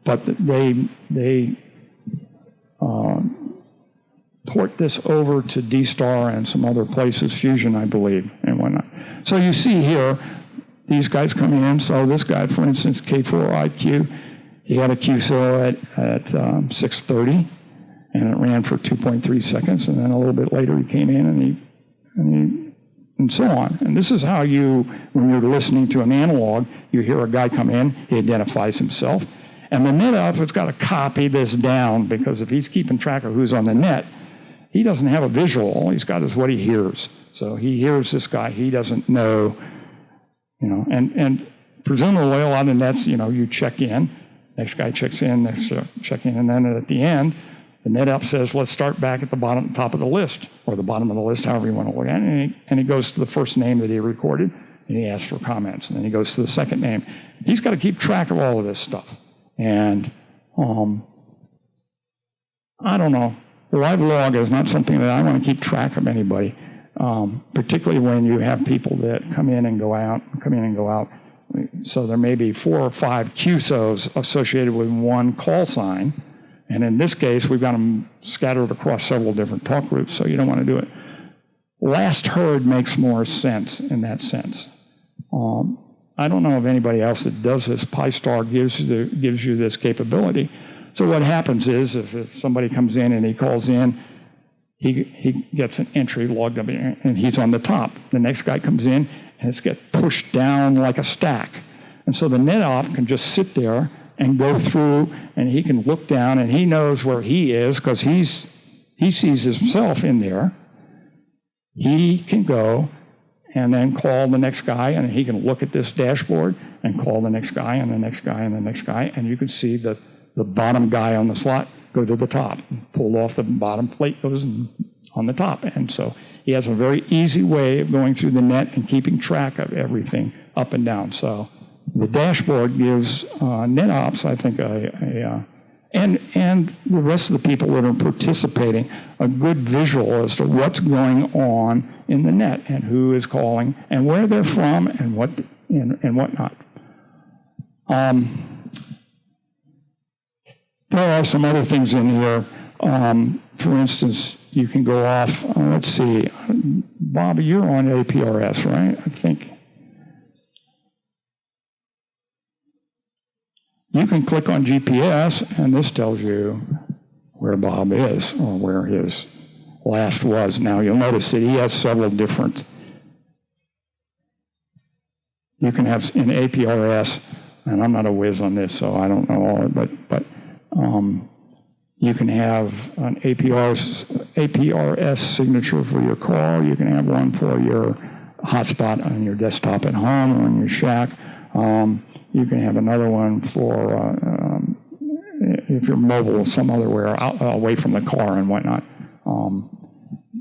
Speaker 1: but they port this over to D-Star and some other places, Fusion, I believe, and whatnot. So you see here, these guys come in. So this guy, for instance, K4IQ, he had a QSO at 6:30, and it ran for 2.3 seconds, and then a little bit later he came in and so on. And this is how when you're listening to an analog, you hear a guy come in, he identifies himself, and the net output's got to copy this down, because if he's keeping track of who's on the net, he doesn't have a visual. All he's got is what he hears. So he hears this guy. He doesn't know, and presumably a lot of nets, you check in, next guy checks in, next check in, and then at the end, the net up says, let's start back at the top of the list, or the bottom of the list, however you want to look at it. And he goes to the first name that he recorded, and he asks for comments. And then he goes to the second name. He's got to keep track of all of this stuff. And I don't know. Live log is not something that I want to keep track of anybody, particularly when you have people that come in and go out. So there may be 4 or 5 QSOs associated with one call sign. And in this case, we've got them scattered across several different talk groups, so you don't want to do it. Last heard makes more sense in that sense. I don't know of anybody else that does this. Pi-Star gives you this capability. So what happens is, if somebody comes in and he calls in, he gets an entry logged up, and he's on the top. The next guy comes in, and it's gets pushed down like a stack. And so the net op can just sit there and go through, and he can look down, and he knows where he is, because he sees himself in there. He can go and then call the next guy, and he can look at this dashboard and call the next guy and the next guy and the next guy, and you can see the bottom guy on the slot go to the top. Pull off the bottom plate, goes on the top. And so he has a very easy way of going through the net and keeping track of everything up and down. So the dashboard gives net ops, I think, and the rest of the people that are participating a good visual as to what's going on in the net and who is calling and where they're from and whatnot. There are some other things in here. For instance, you can go off. Let's see, Bob, you're on APRS, right? I think. You can click on GPS, and this tells you where Bob is or where his last was. Now, you'll notice that he has several different. You can have in APRS, and I'm not a whiz on this, so I don't know all of it, but you can have an APRS signature for your call. You can have one for your hotspot on your desktop at home or in your shack. You can have another one for if you're mobile some other where away from the car and whatnot.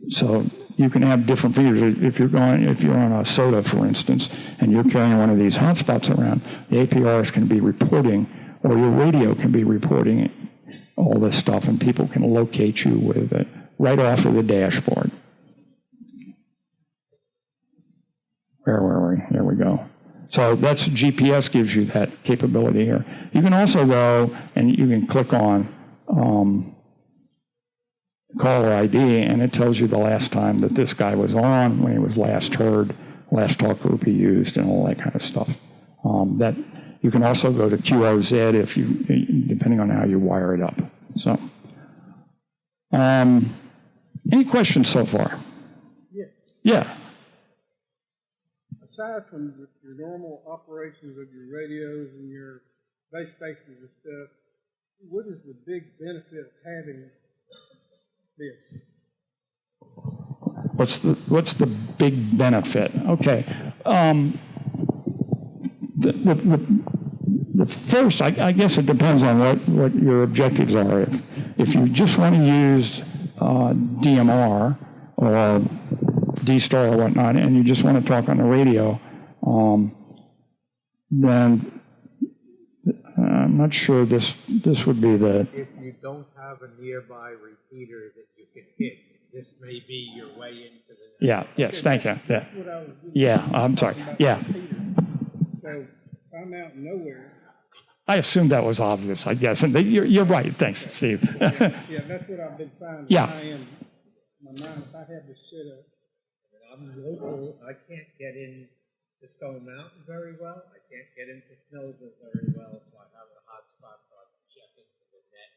Speaker 1: So you can have different features. If you're on a soda, for instance, and you're carrying one of these hotspots around, the APRS can be reporting, or your radio can be reporting all this stuff, and people can locate you with it right off of the dashboard. Where were we? There we go. So that's GPS gives you that capability here. You can also go and you can click on caller ID, and it tells you the last time that this guy was on, when he was last heard, last talk group he used, and all that kind of stuff. That you can also go to QOZ if you, depending on how you wire it up. So, any questions so far?
Speaker 2: Yes.
Speaker 1: Yeah.
Speaker 2: Aside from your normal operations of your radios and your base stations and stuff, what is the big benefit of having this?
Speaker 1: What's the big benefit? Okay. The first, I guess it depends on what your objectives are. If you just want to use DMR or D-Star or whatnot, and you just want to talk on the radio, then I'm not sure this would be the...
Speaker 3: If you don't have a nearby repeater that you can hit, this may be your way into the...
Speaker 1: Yeah, yes, thank you. Yeah, I'm sorry. Yeah.
Speaker 2: So if I'm out nowhere...
Speaker 1: I assumed that was obvious, I guess. And you're right. Thanks, Steve.
Speaker 2: Yeah, that's what I've been trying to tie in my mind. If I had this set up.
Speaker 3: I'm local. I can't get in to Stone Mountain very well. I can't get into Snowville very well, so I have a hotspot so I can check into the net.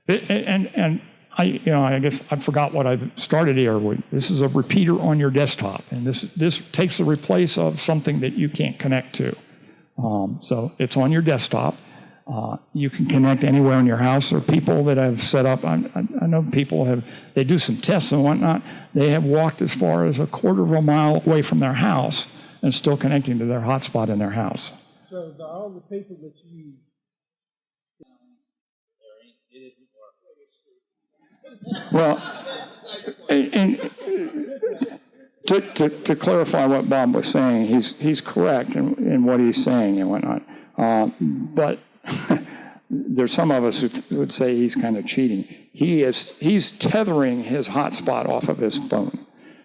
Speaker 2: Yeah.
Speaker 1: And I guess I forgot what I started here with. This is a repeater on your desktop, and this takes the place of something that you can't connect to. So it's on your desktop. You can connect anywhere in your house. Or people that have set up, I know people they do some tests and whatnot. They have walked as far as a quarter of a mile away from their house and still connecting to their hotspot in their house.
Speaker 2: So all the people that you...
Speaker 1: Well, and to clarify what Bob was saying, he's correct in what he's saying and whatnot. But there's some of us who would say he's kind of cheating. He's tethering his hotspot off of his phone.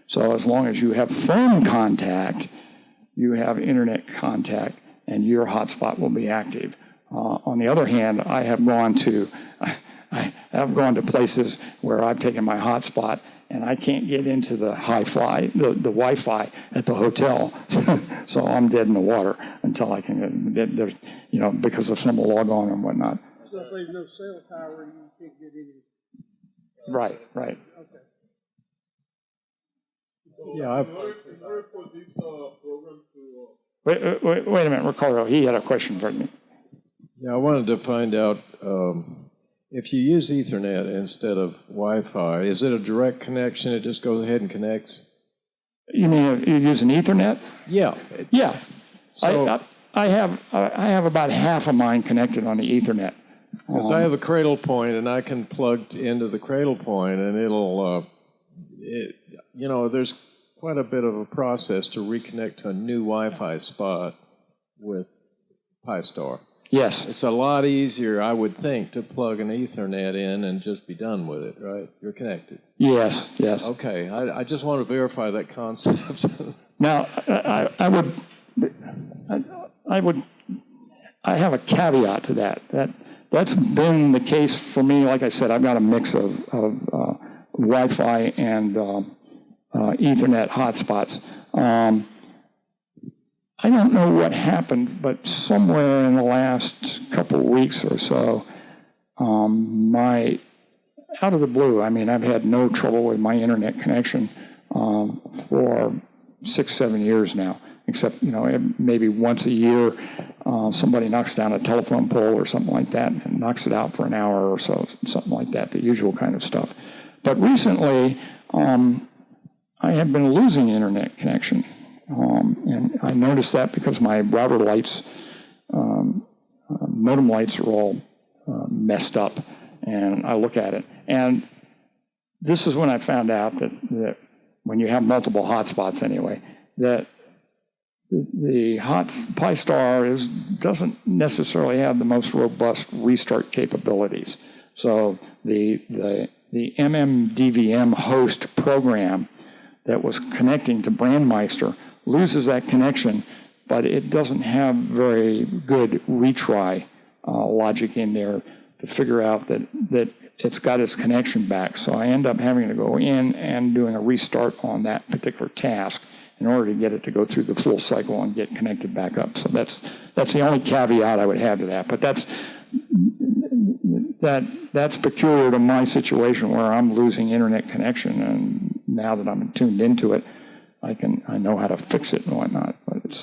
Speaker 1: So as long as you have phone contact, you have internet contact, and your hotspot will be active. On the other hand, I have gone to places where I've taken my hotspot and I can't get into the the Wi-Fi at the hotel, so I'm dead in the water until I can get there, because of some log on and whatnot.
Speaker 2: So if there's no cell tower, you can't get in.
Speaker 1: Right.
Speaker 2: Okay.
Speaker 4: Yeah,
Speaker 2: In order for this program to...
Speaker 1: Wait a minute, Ricardo, he had a question for me.
Speaker 4: I wanted to find out if you use Ethernet instead of Wi-Fi, is it a direct connection? It just goes ahead and connects?
Speaker 1: You mean you're using Ethernet?
Speaker 4: Yeah.
Speaker 1: Yeah.
Speaker 4: So,
Speaker 1: I have about half of mine connected on the Ethernet.
Speaker 4: Because I have a cradle point and I can plug into the cradle point and it'll, there's quite a bit of a process to reconnect to a new Wi-Fi spot with Pi-Star.
Speaker 1: Yes.
Speaker 4: It's a lot easier, I would think, to plug an Ethernet in and just be done with it, right? You're connected.
Speaker 1: Yes.
Speaker 4: Okay, I just want to verify that concept.
Speaker 1: Now, I have a caveat to that. That's been the case for me. Like I said, I've got a mix of Wi-Fi and Ethernet hotspots. I don't know what happened, but somewhere in the last couple of weeks or so, out of the blue, I've had no trouble with my internet connection for 6-7 years now, except, maybe once a year, somebody knocks down a telephone pole or something like that and knocks it out for an hour or so, something like that, the usual kind of stuff. But recently, I have been losing internet connection. And I noticed that because my router lights, modem lights are all messed up, and I look at it. And this is when I found out that when you have multiple hotspots anyway, that the Pi-Star is doesn't necessarily have the most robust restart capabilities. So the MMDVM host program that was connecting to Brandmeister loses that connection, but it doesn't have very good retry logic in there to figure out that it's got its connection back. So I end up having to go in and doing a restart on that particular task in order to get it to go through the full cycle and get connected back up. So that's the only caveat I would have to that. But that's peculiar to my situation where I'm losing internet connection, and now that I'm tuned into it, I know how to fix it and whatnot. But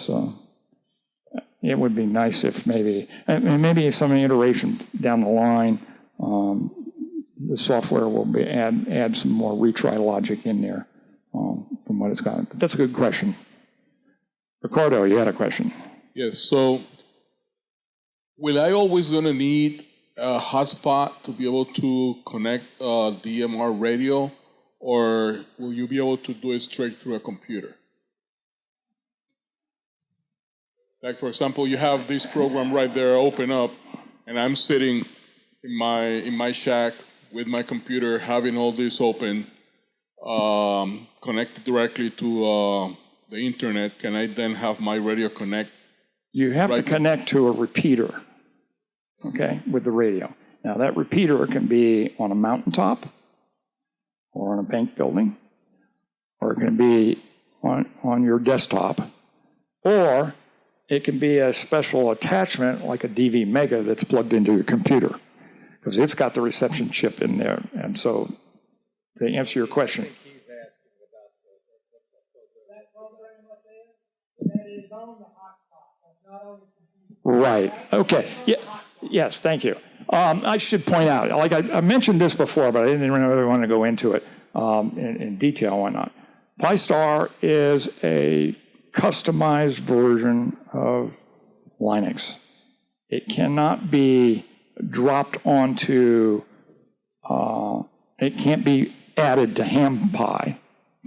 Speaker 1: it would be nice if maybe some iteration down the line, the software will add some more retry logic in there from what it's got. But that's a good question. Ricardo, you had a question.
Speaker 5: Yes. So, will I always going to need a hotspot to be able to connect DMR radio, or will you be able to do it straight through a computer? Like, for example, you have this program right there open up, and I'm sitting in my shack with my computer, having all this open, connected directly to the internet. Can I then have my radio connect?
Speaker 1: You have to connect to a repeater, okay, with the radio. Now, that repeater can be on a mountaintop, or on a bank building, or it can be on your desktop, or it can be a special attachment like a DV Mega that's plugged into your computer, because it's got the reception chip in there. And so, to answer your question. Right. Okay. Yeah. Yes. Thank you. I should point out, like I mentioned this before, but I didn't really want to go into it in detail and whatnot. Pi-Star is a customized version of Linux. It cannot be dropped onto, it can't be added to HamPi,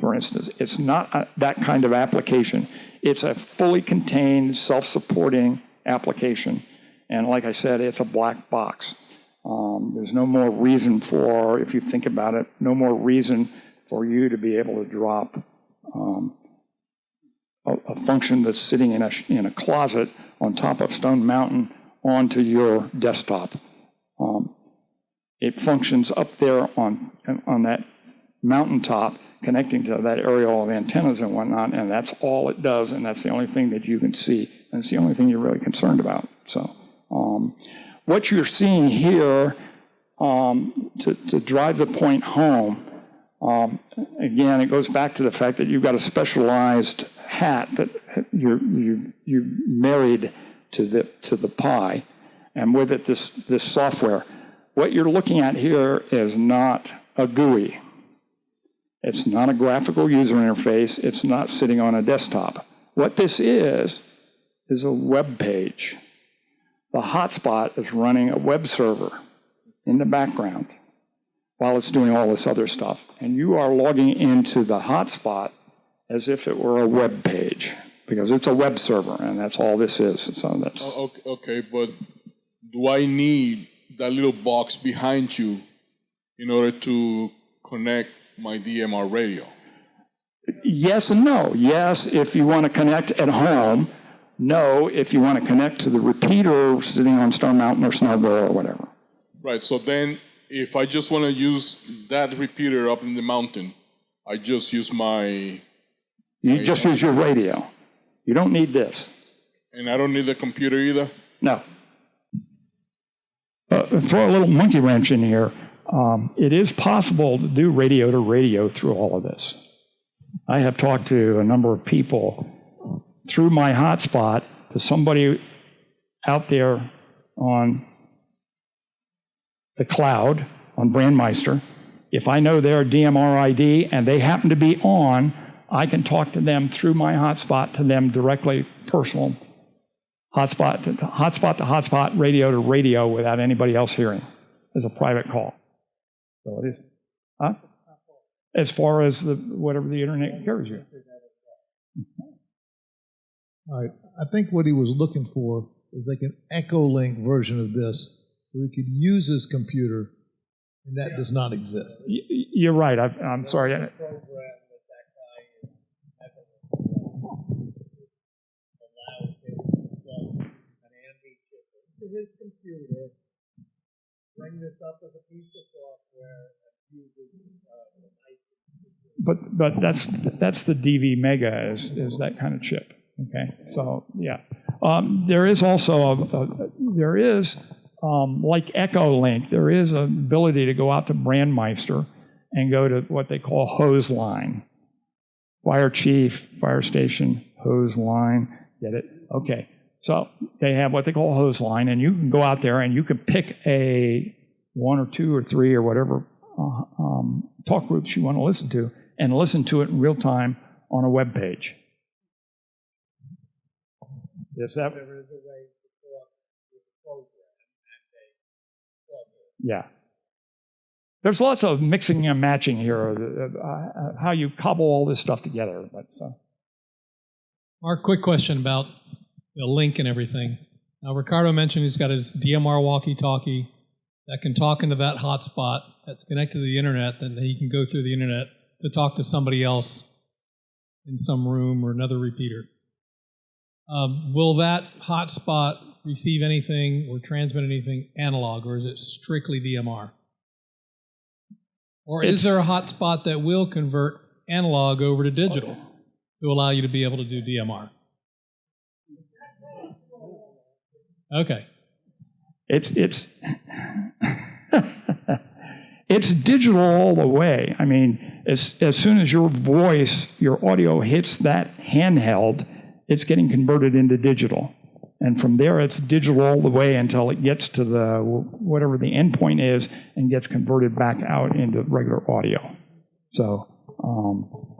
Speaker 1: for instance. It's not that kind of application. It's a fully contained, self-supporting application. And like I said, it's a black box. There's no more reason for, if you think about it, no more reason for you to be able to drop a function that's sitting in a closet on top of Stone Mountain onto your desktop. It functions up there on that mountaintop, connecting to that aerial of antennas and whatnot, and that's all it does, and that's the only thing that you can see, and it's the only thing you're really concerned about. So what you're seeing here, to drive the point home, again, it goes back to the fact that you've got a specialized hat that you married to the Pi, and with it this software. What you're looking at here is not a GUI. It's not a graphical user interface. It's not sitting on a desktop. What this is a web page. The hotspot is running a web server in the background while it's doing all this other stuff. And you are logging into the hotspot as if it were a web page, because it's a web server, and that's all this is. So that's
Speaker 5: okay, but do I need that little box behind you in order to connect my DMR radio?
Speaker 1: Yes and no. Yes, if you want to connect at home. No, if you want to connect to the repeater sitting on Stone Mountain or Snowbird or whatever.
Speaker 5: Right, so then if I just want to use that repeater up in the mountain, I just use
Speaker 1: You just use your radio. You don't need this.
Speaker 5: And I don't need the computer either?
Speaker 1: No. Throw a little monkey wrench in here. It is possible to do radio to radio through all of this. I have talked to a number of people through my hotspot to somebody out there on the cloud, on Brandmeister. If I know their DMR ID and they happen to be on, I can talk to them through my hotspot to them directly, personal, hotspot to hotspot, radio to radio without anybody else hearing as a private call. So it is. Huh? As far as whatever the internet carries you.
Speaker 6: All right. I think what he was looking for is like an Echolink version of this, so he could use his computer, and that does not exist.
Speaker 1: You're right. I'm sorry.
Speaker 3: Program that guy has allows him to plug an AMD chip into his computer, bring this up as a piece of software, and use it
Speaker 1: But that's the DV Mega is that kind of chip. Okay, so yeah, there is also like Echolink, there is an ability to go out to Brandmeister and go to what they call hose line, fire chief, fire station, hose line. Get it? Okay, so they have what they call hose line, and you can go out there and you can pick a 1 or 2 or 3 or whatever talk groups you want to listen to, and listen to it in real time on a web page. Is that?
Speaker 3: there is a way to talk with the program and a plugin.
Speaker 1: Yeah. There's lots of mixing and matching here, how you cobble all this stuff together. But,
Speaker 7: Mark, quick question about the link and everything. Now, Ricardo mentioned he's got his DMR walkie-talkie that can talk into that hotspot that's connected to the internet, then he can go through the internet to talk to somebody else in some room or another repeater. Will that hotspot receive anything or transmit anything analog, or is it strictly DMR? Or is there a hotspot that will convert analog over to digital to allow you to be able to do DMR? Okay.
Speaker 1: It's it's digital all the way. I mean, as soon as your voice, your audio hits that handheld, it's getting converted into digital. And from there, it's digital all the way until it gets to the whatever the endpoint is and gets converted back out into regular audio. So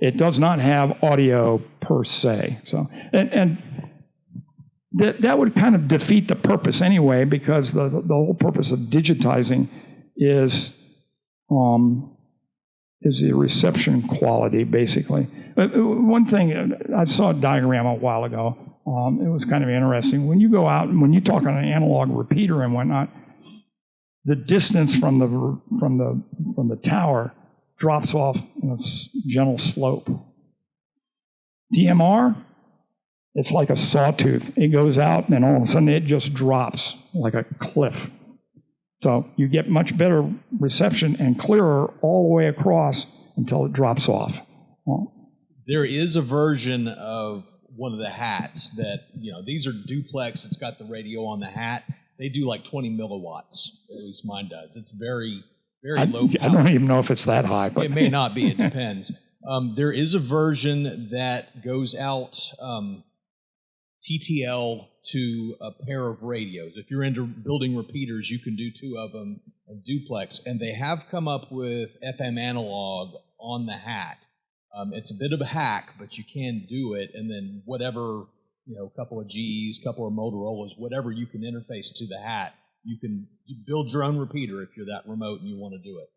Speaker 1: it does not have audio per se. So and that would kind of defeat the purpose anyway, because the whole purpose of digitizing is the reception quality, basically. One thing, I saw a diagram a while ago. It was kind of interesting. When you go out and when you talk on an analog repeater and whatnot, the distance from the tower drops off in a gentle slope. DMR, it's like a sawtooth. It goes out and then all of a sudden it just drops like a cliff. So you get much better reception and clearer all the way across until it drops off.
Speaker 8: There is a version of one of the hats that, these are duplex. It's got the radio on the hat. They do like 20 milliwatts, at least mine does. It's very, very low power.
Speaker 1: I don't even know if it's that high. But
Speaker 8: it may not be. It depends. There is a version that goes out TTL to a pair of radios. If you're into building repeaters, you can do 2 of them and duplex. And they have come up with FM analog on the hat. It's a bit of a hack, but you can do it. And then whatever, a couple of GEs, couple of Motorola's, whatever you can interface to the hat, you can build your own repeater if you're that remote and you want to do it.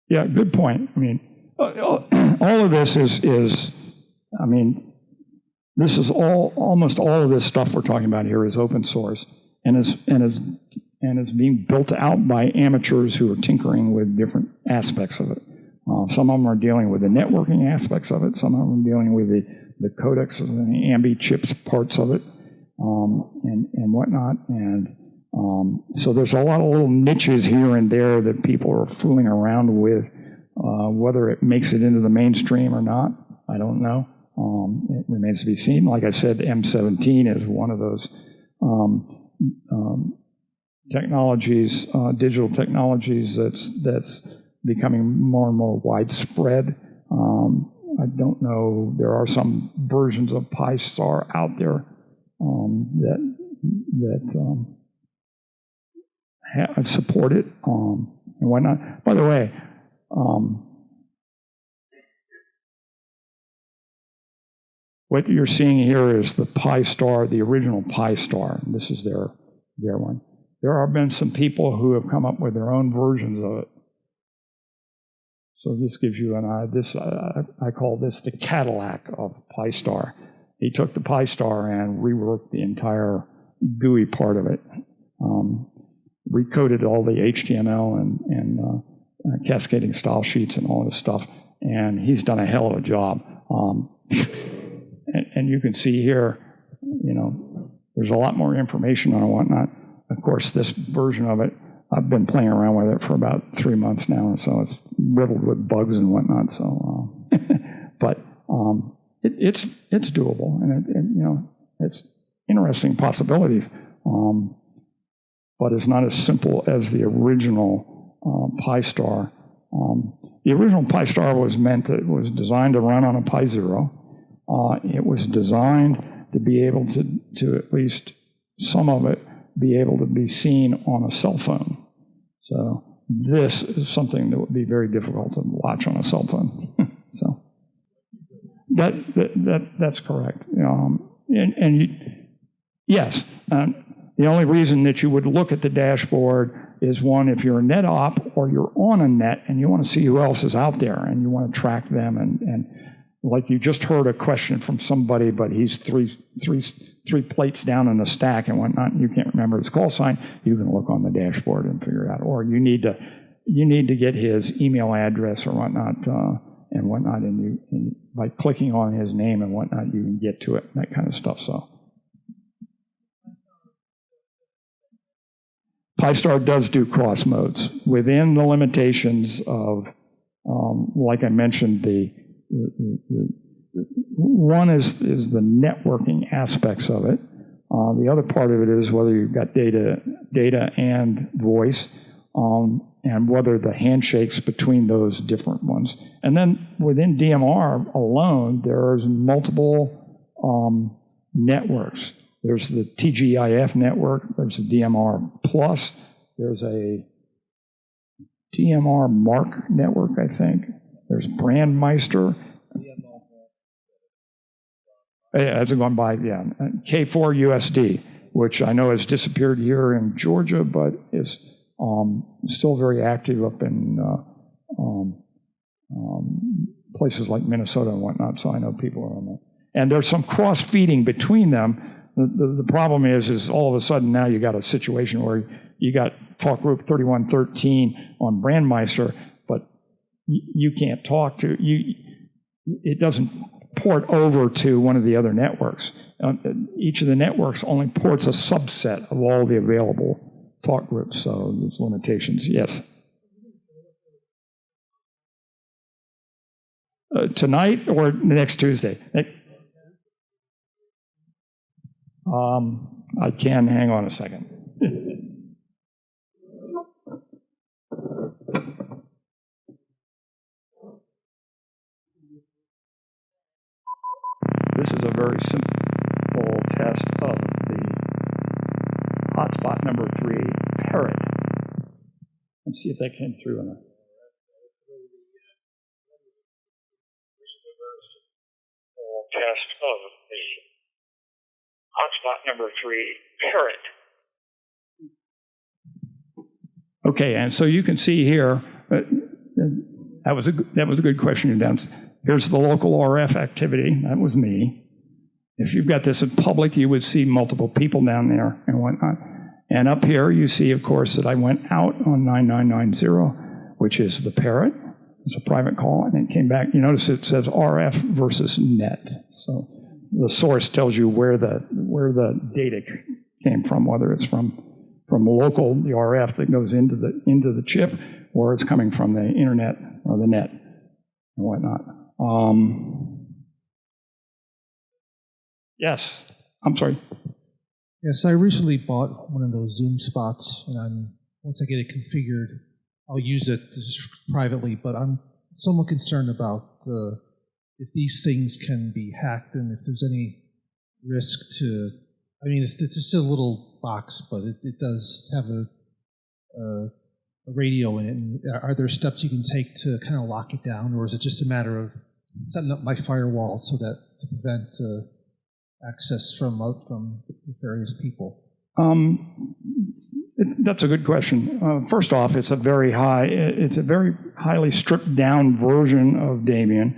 Speaker 1: Yeah, good point. I mean, all of this is this is almost all of this stuff we're talking about here is open source and is being built out by amateurs who are tinkering with different aspects of it. Some of them are dealing with the networking aspects of it. Some of them are dealing with the codecs and the AMB chips parts of it, and whatnot. And so there's a lot of little niches here and there that people are fooling around with. Whether it makes it into the mainstream or not, I don't know. It remains to be seen. Like I said, M17 is one of those technologies, digital technologies that's becoming more and more widespread. I don't know. There are some versions of Pi-Star out there that support it and whatnot. By the way, what you're seeing here is the Pi-Star, the original Pi-Star. This is their one. There have been some people who have come up with their own versions of it. So this gives you an idea. I call this the Cadillac of Pi-Star. he took the Pi-Star and reworked the entire GUI part of it, recoded all the HTML and cascading style sheets and all this stuff, and he's done a hell of a job. And you can see here, there's a lot more information on it and whatnot. Of course, this version of it, I've been playing around with it for about 3 months now, so it's riddled with bugs and whatnot. So, but it's doable, and it's interesting possibilities. But it's not as simple as the original Pi-Star. The original Pi-Star was designed to run on a Pi Zero. It was designed to be able to at least some of it be able to be seen on a cell phone. So this is something that would be very difficult to watch on a cell phone. So that's correct. Yes, the only reason that you would look at the dashboard is, one, if you're a net op or you're on a net and you want to see who else is out there and you want to track them, and like you just heard a question from somebody, but he's three plates down in the stack and whatnot, and you can't remember his call sign, you can look on the dashboard and figure it out. Or you need to get his email address or whatnot, and by clicking on his name and whatnot, you can get to it, that kind of stuff. So Pi-Star does do cross modes within the limitations of, like I mentioned, one is the networking aspects of it. The other part of it is whether you've got data and voice, and whether the handshakes between those different ones. And then within DMR alone, there's multiple networks. There's the TGIF network, there's the DMR Plus, there's a DMR Mark network, I think. There's Brandmeister. As it gone by, yeah. K4 USD, which I know has disappeared here in Georgia, but is still very active up in places like Minnesota and whatnot, so I know people are on that. And there's some cross-feeding between them. The problem is all of a sudden now you got a situation where you got talk group 3113 on Brandmeister, but you can't talk to it doesn't port over to one of the other networks. Each of the networks only ports a subset of all the available talk groups, so there's limitations. Yes. Tonight or next Tuesday? I can, hang on a second. This is a very simple test of the hotspot number 3, Parrot. Let's see if that came through in a... Test of the hotspot number 3, Parrot. Okay, and so you can see here, that was a good question. Here's the local RF activity. That was me. If you've got this in public, you would see multiple people down there and whatnot. And up here, you see, of course, that I went out on 9990, which is the Parrot. It's a private call, and it came back. You notice it says RF versus net. So the source tells you where the data came from, whether it's from local, the RF that goes into the chip, or it's coming from the internet or the net and whatnot. Yes, I'm sorry.
Speaker 9: Yes, I recently bought one of those Zoom spots, and once I get it configured, I'll use it just privately, but I'm somewhat concerned about if these things can be hacked and if there's any risk to, I mean, it's just a little box, but it does have a radio in it. And are there steps you can take to kind of lock it down, or is it just a matter of setting up my firewall so that to prevent access from various people?
Speaker 1: That's a good question. First off, it's a very highly stripped down version of Debian.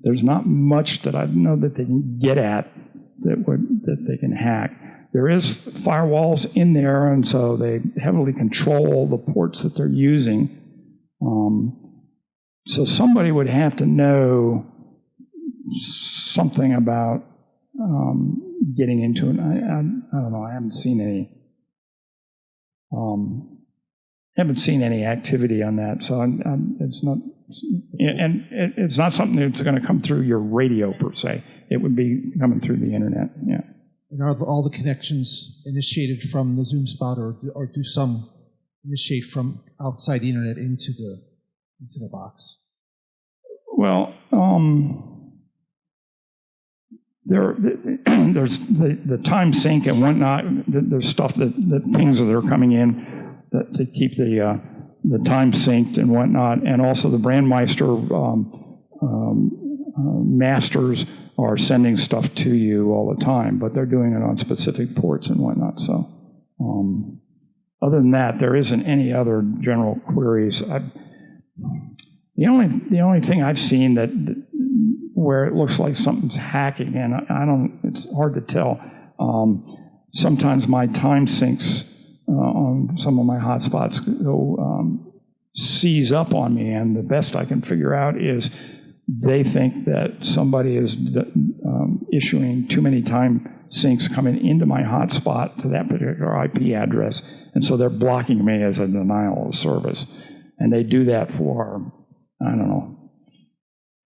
Speaker 1: There's not much that I know that they can get at that they can hack. There is firewalls in there, and so they heavily control the ports that they're using. So somebody would have to know something about getting into it. I don't know. I haven't seen any activity on that. So it's not, and it's not something that's going to come through your radio per se. It would be coming through the internet. Yeah.
Speaker 9: And are all the connections initiated from the Zoom spot, or do some initiate from outside the internet into the box?
Speaker 1: Well, there's the time sync and whatnot. There's stuff that pings that are coming in to keep the time synced and whatnot, and also the Brandmeister masters are sending stuff to you all the time, but they're doing it on specific ports and whatnot. So, other than that, there isn't any other general queries. The only thing I've seen that where it looks like something's hacking, and I don't, it's hard to tell. Sometimes my time syncs on some of my hotspots go seize up on me, and the best I can figure out is they think that somebody is issuing too many time syncs coming into my hotspot to that particular IP address, and so they're blocking me as a denial of service. And they do that for, I don't know,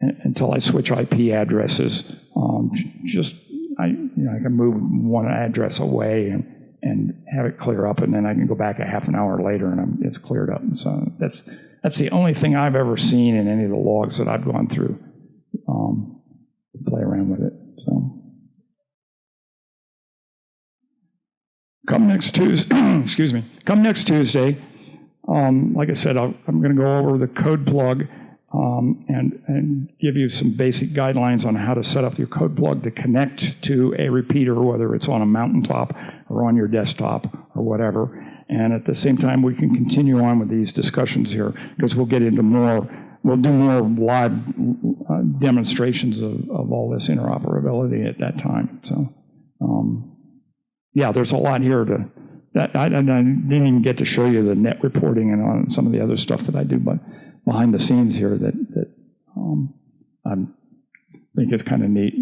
Speaker 1: until I switch IP addresses. I can move one address away and have it clear up, and then I can go back a half an hour later and it's cleared up. And so that's the only thing I've ever seen in any of the logs that I've gone through to play around with it. So come next Tuesday, excuse me, come next Tuesday, like I said, I'm going to go over the code plug and give you some basic guidelines on how to set up your code plug to connect to a repeater, whether it's on a mountaintop or on your desktop or whatever. And at the same time, we can continue on with these discussions here, because we'll get into we'll do more live demonstrations of all this interoperability at that time. So, yeah, there's a lot here that I didn't even get to show you the net reporting and on some of the other stuff that I do, but behind the scenes here that I think is kind of neat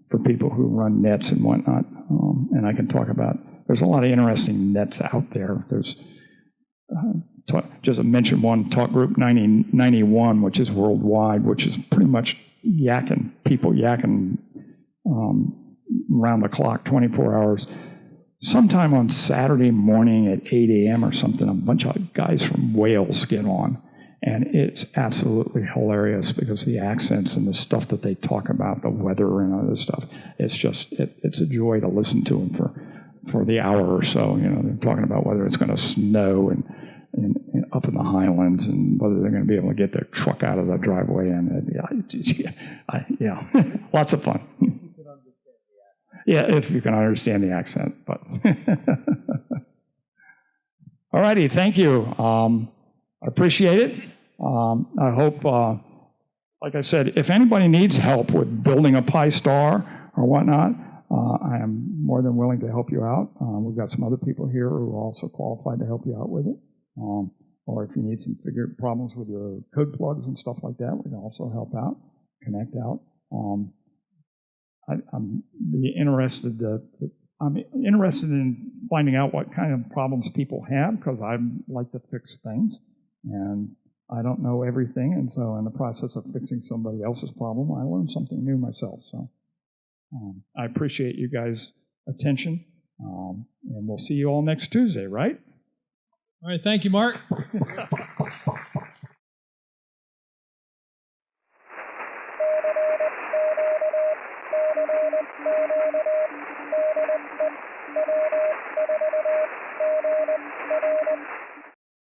Speaker 1: for people who run nets and whatnot. And I can talk about, there's a lot of interesting nets out there. There's, just to mention one, Talk Group 9091, which is worldwide, which is pretty much people yakking around the clock, 24 hours. Sometime on Saturday morning at 8 a.m. or something, a bunch of guys from Wales get on. And it's absolutely hilarious because the accents and the stuff that they talk about, the weather and other stuff, it's just, it's a joy to listen to them for the hour or so. You know, they're talking about whether it's going to snow and up in the Highlands and whether they're going to be able to get their truck out of the driveway. And yeah, lots of fun. Yeah, if you can understand the accent. But all righty, thank you. I appreciate it. I hope, like I said, if anybody needs help with building a Pi-Star or whatnot, I am more than willing to help you out. We've got some other people here who are also qualified to help you out with it. Or if you need some problems with your code plugs and stuff like that, we can also help out, connect out. I'm interested in finding out what kind of problems people have, because I like to fix things, and I don't know everything, and so in the process of fixing somebody else's problem, I learn something new myself. So I appreciate you guys' attention, and we'll see you all next Tuesday, right?
Speaker 7: All right, thank you, Mark.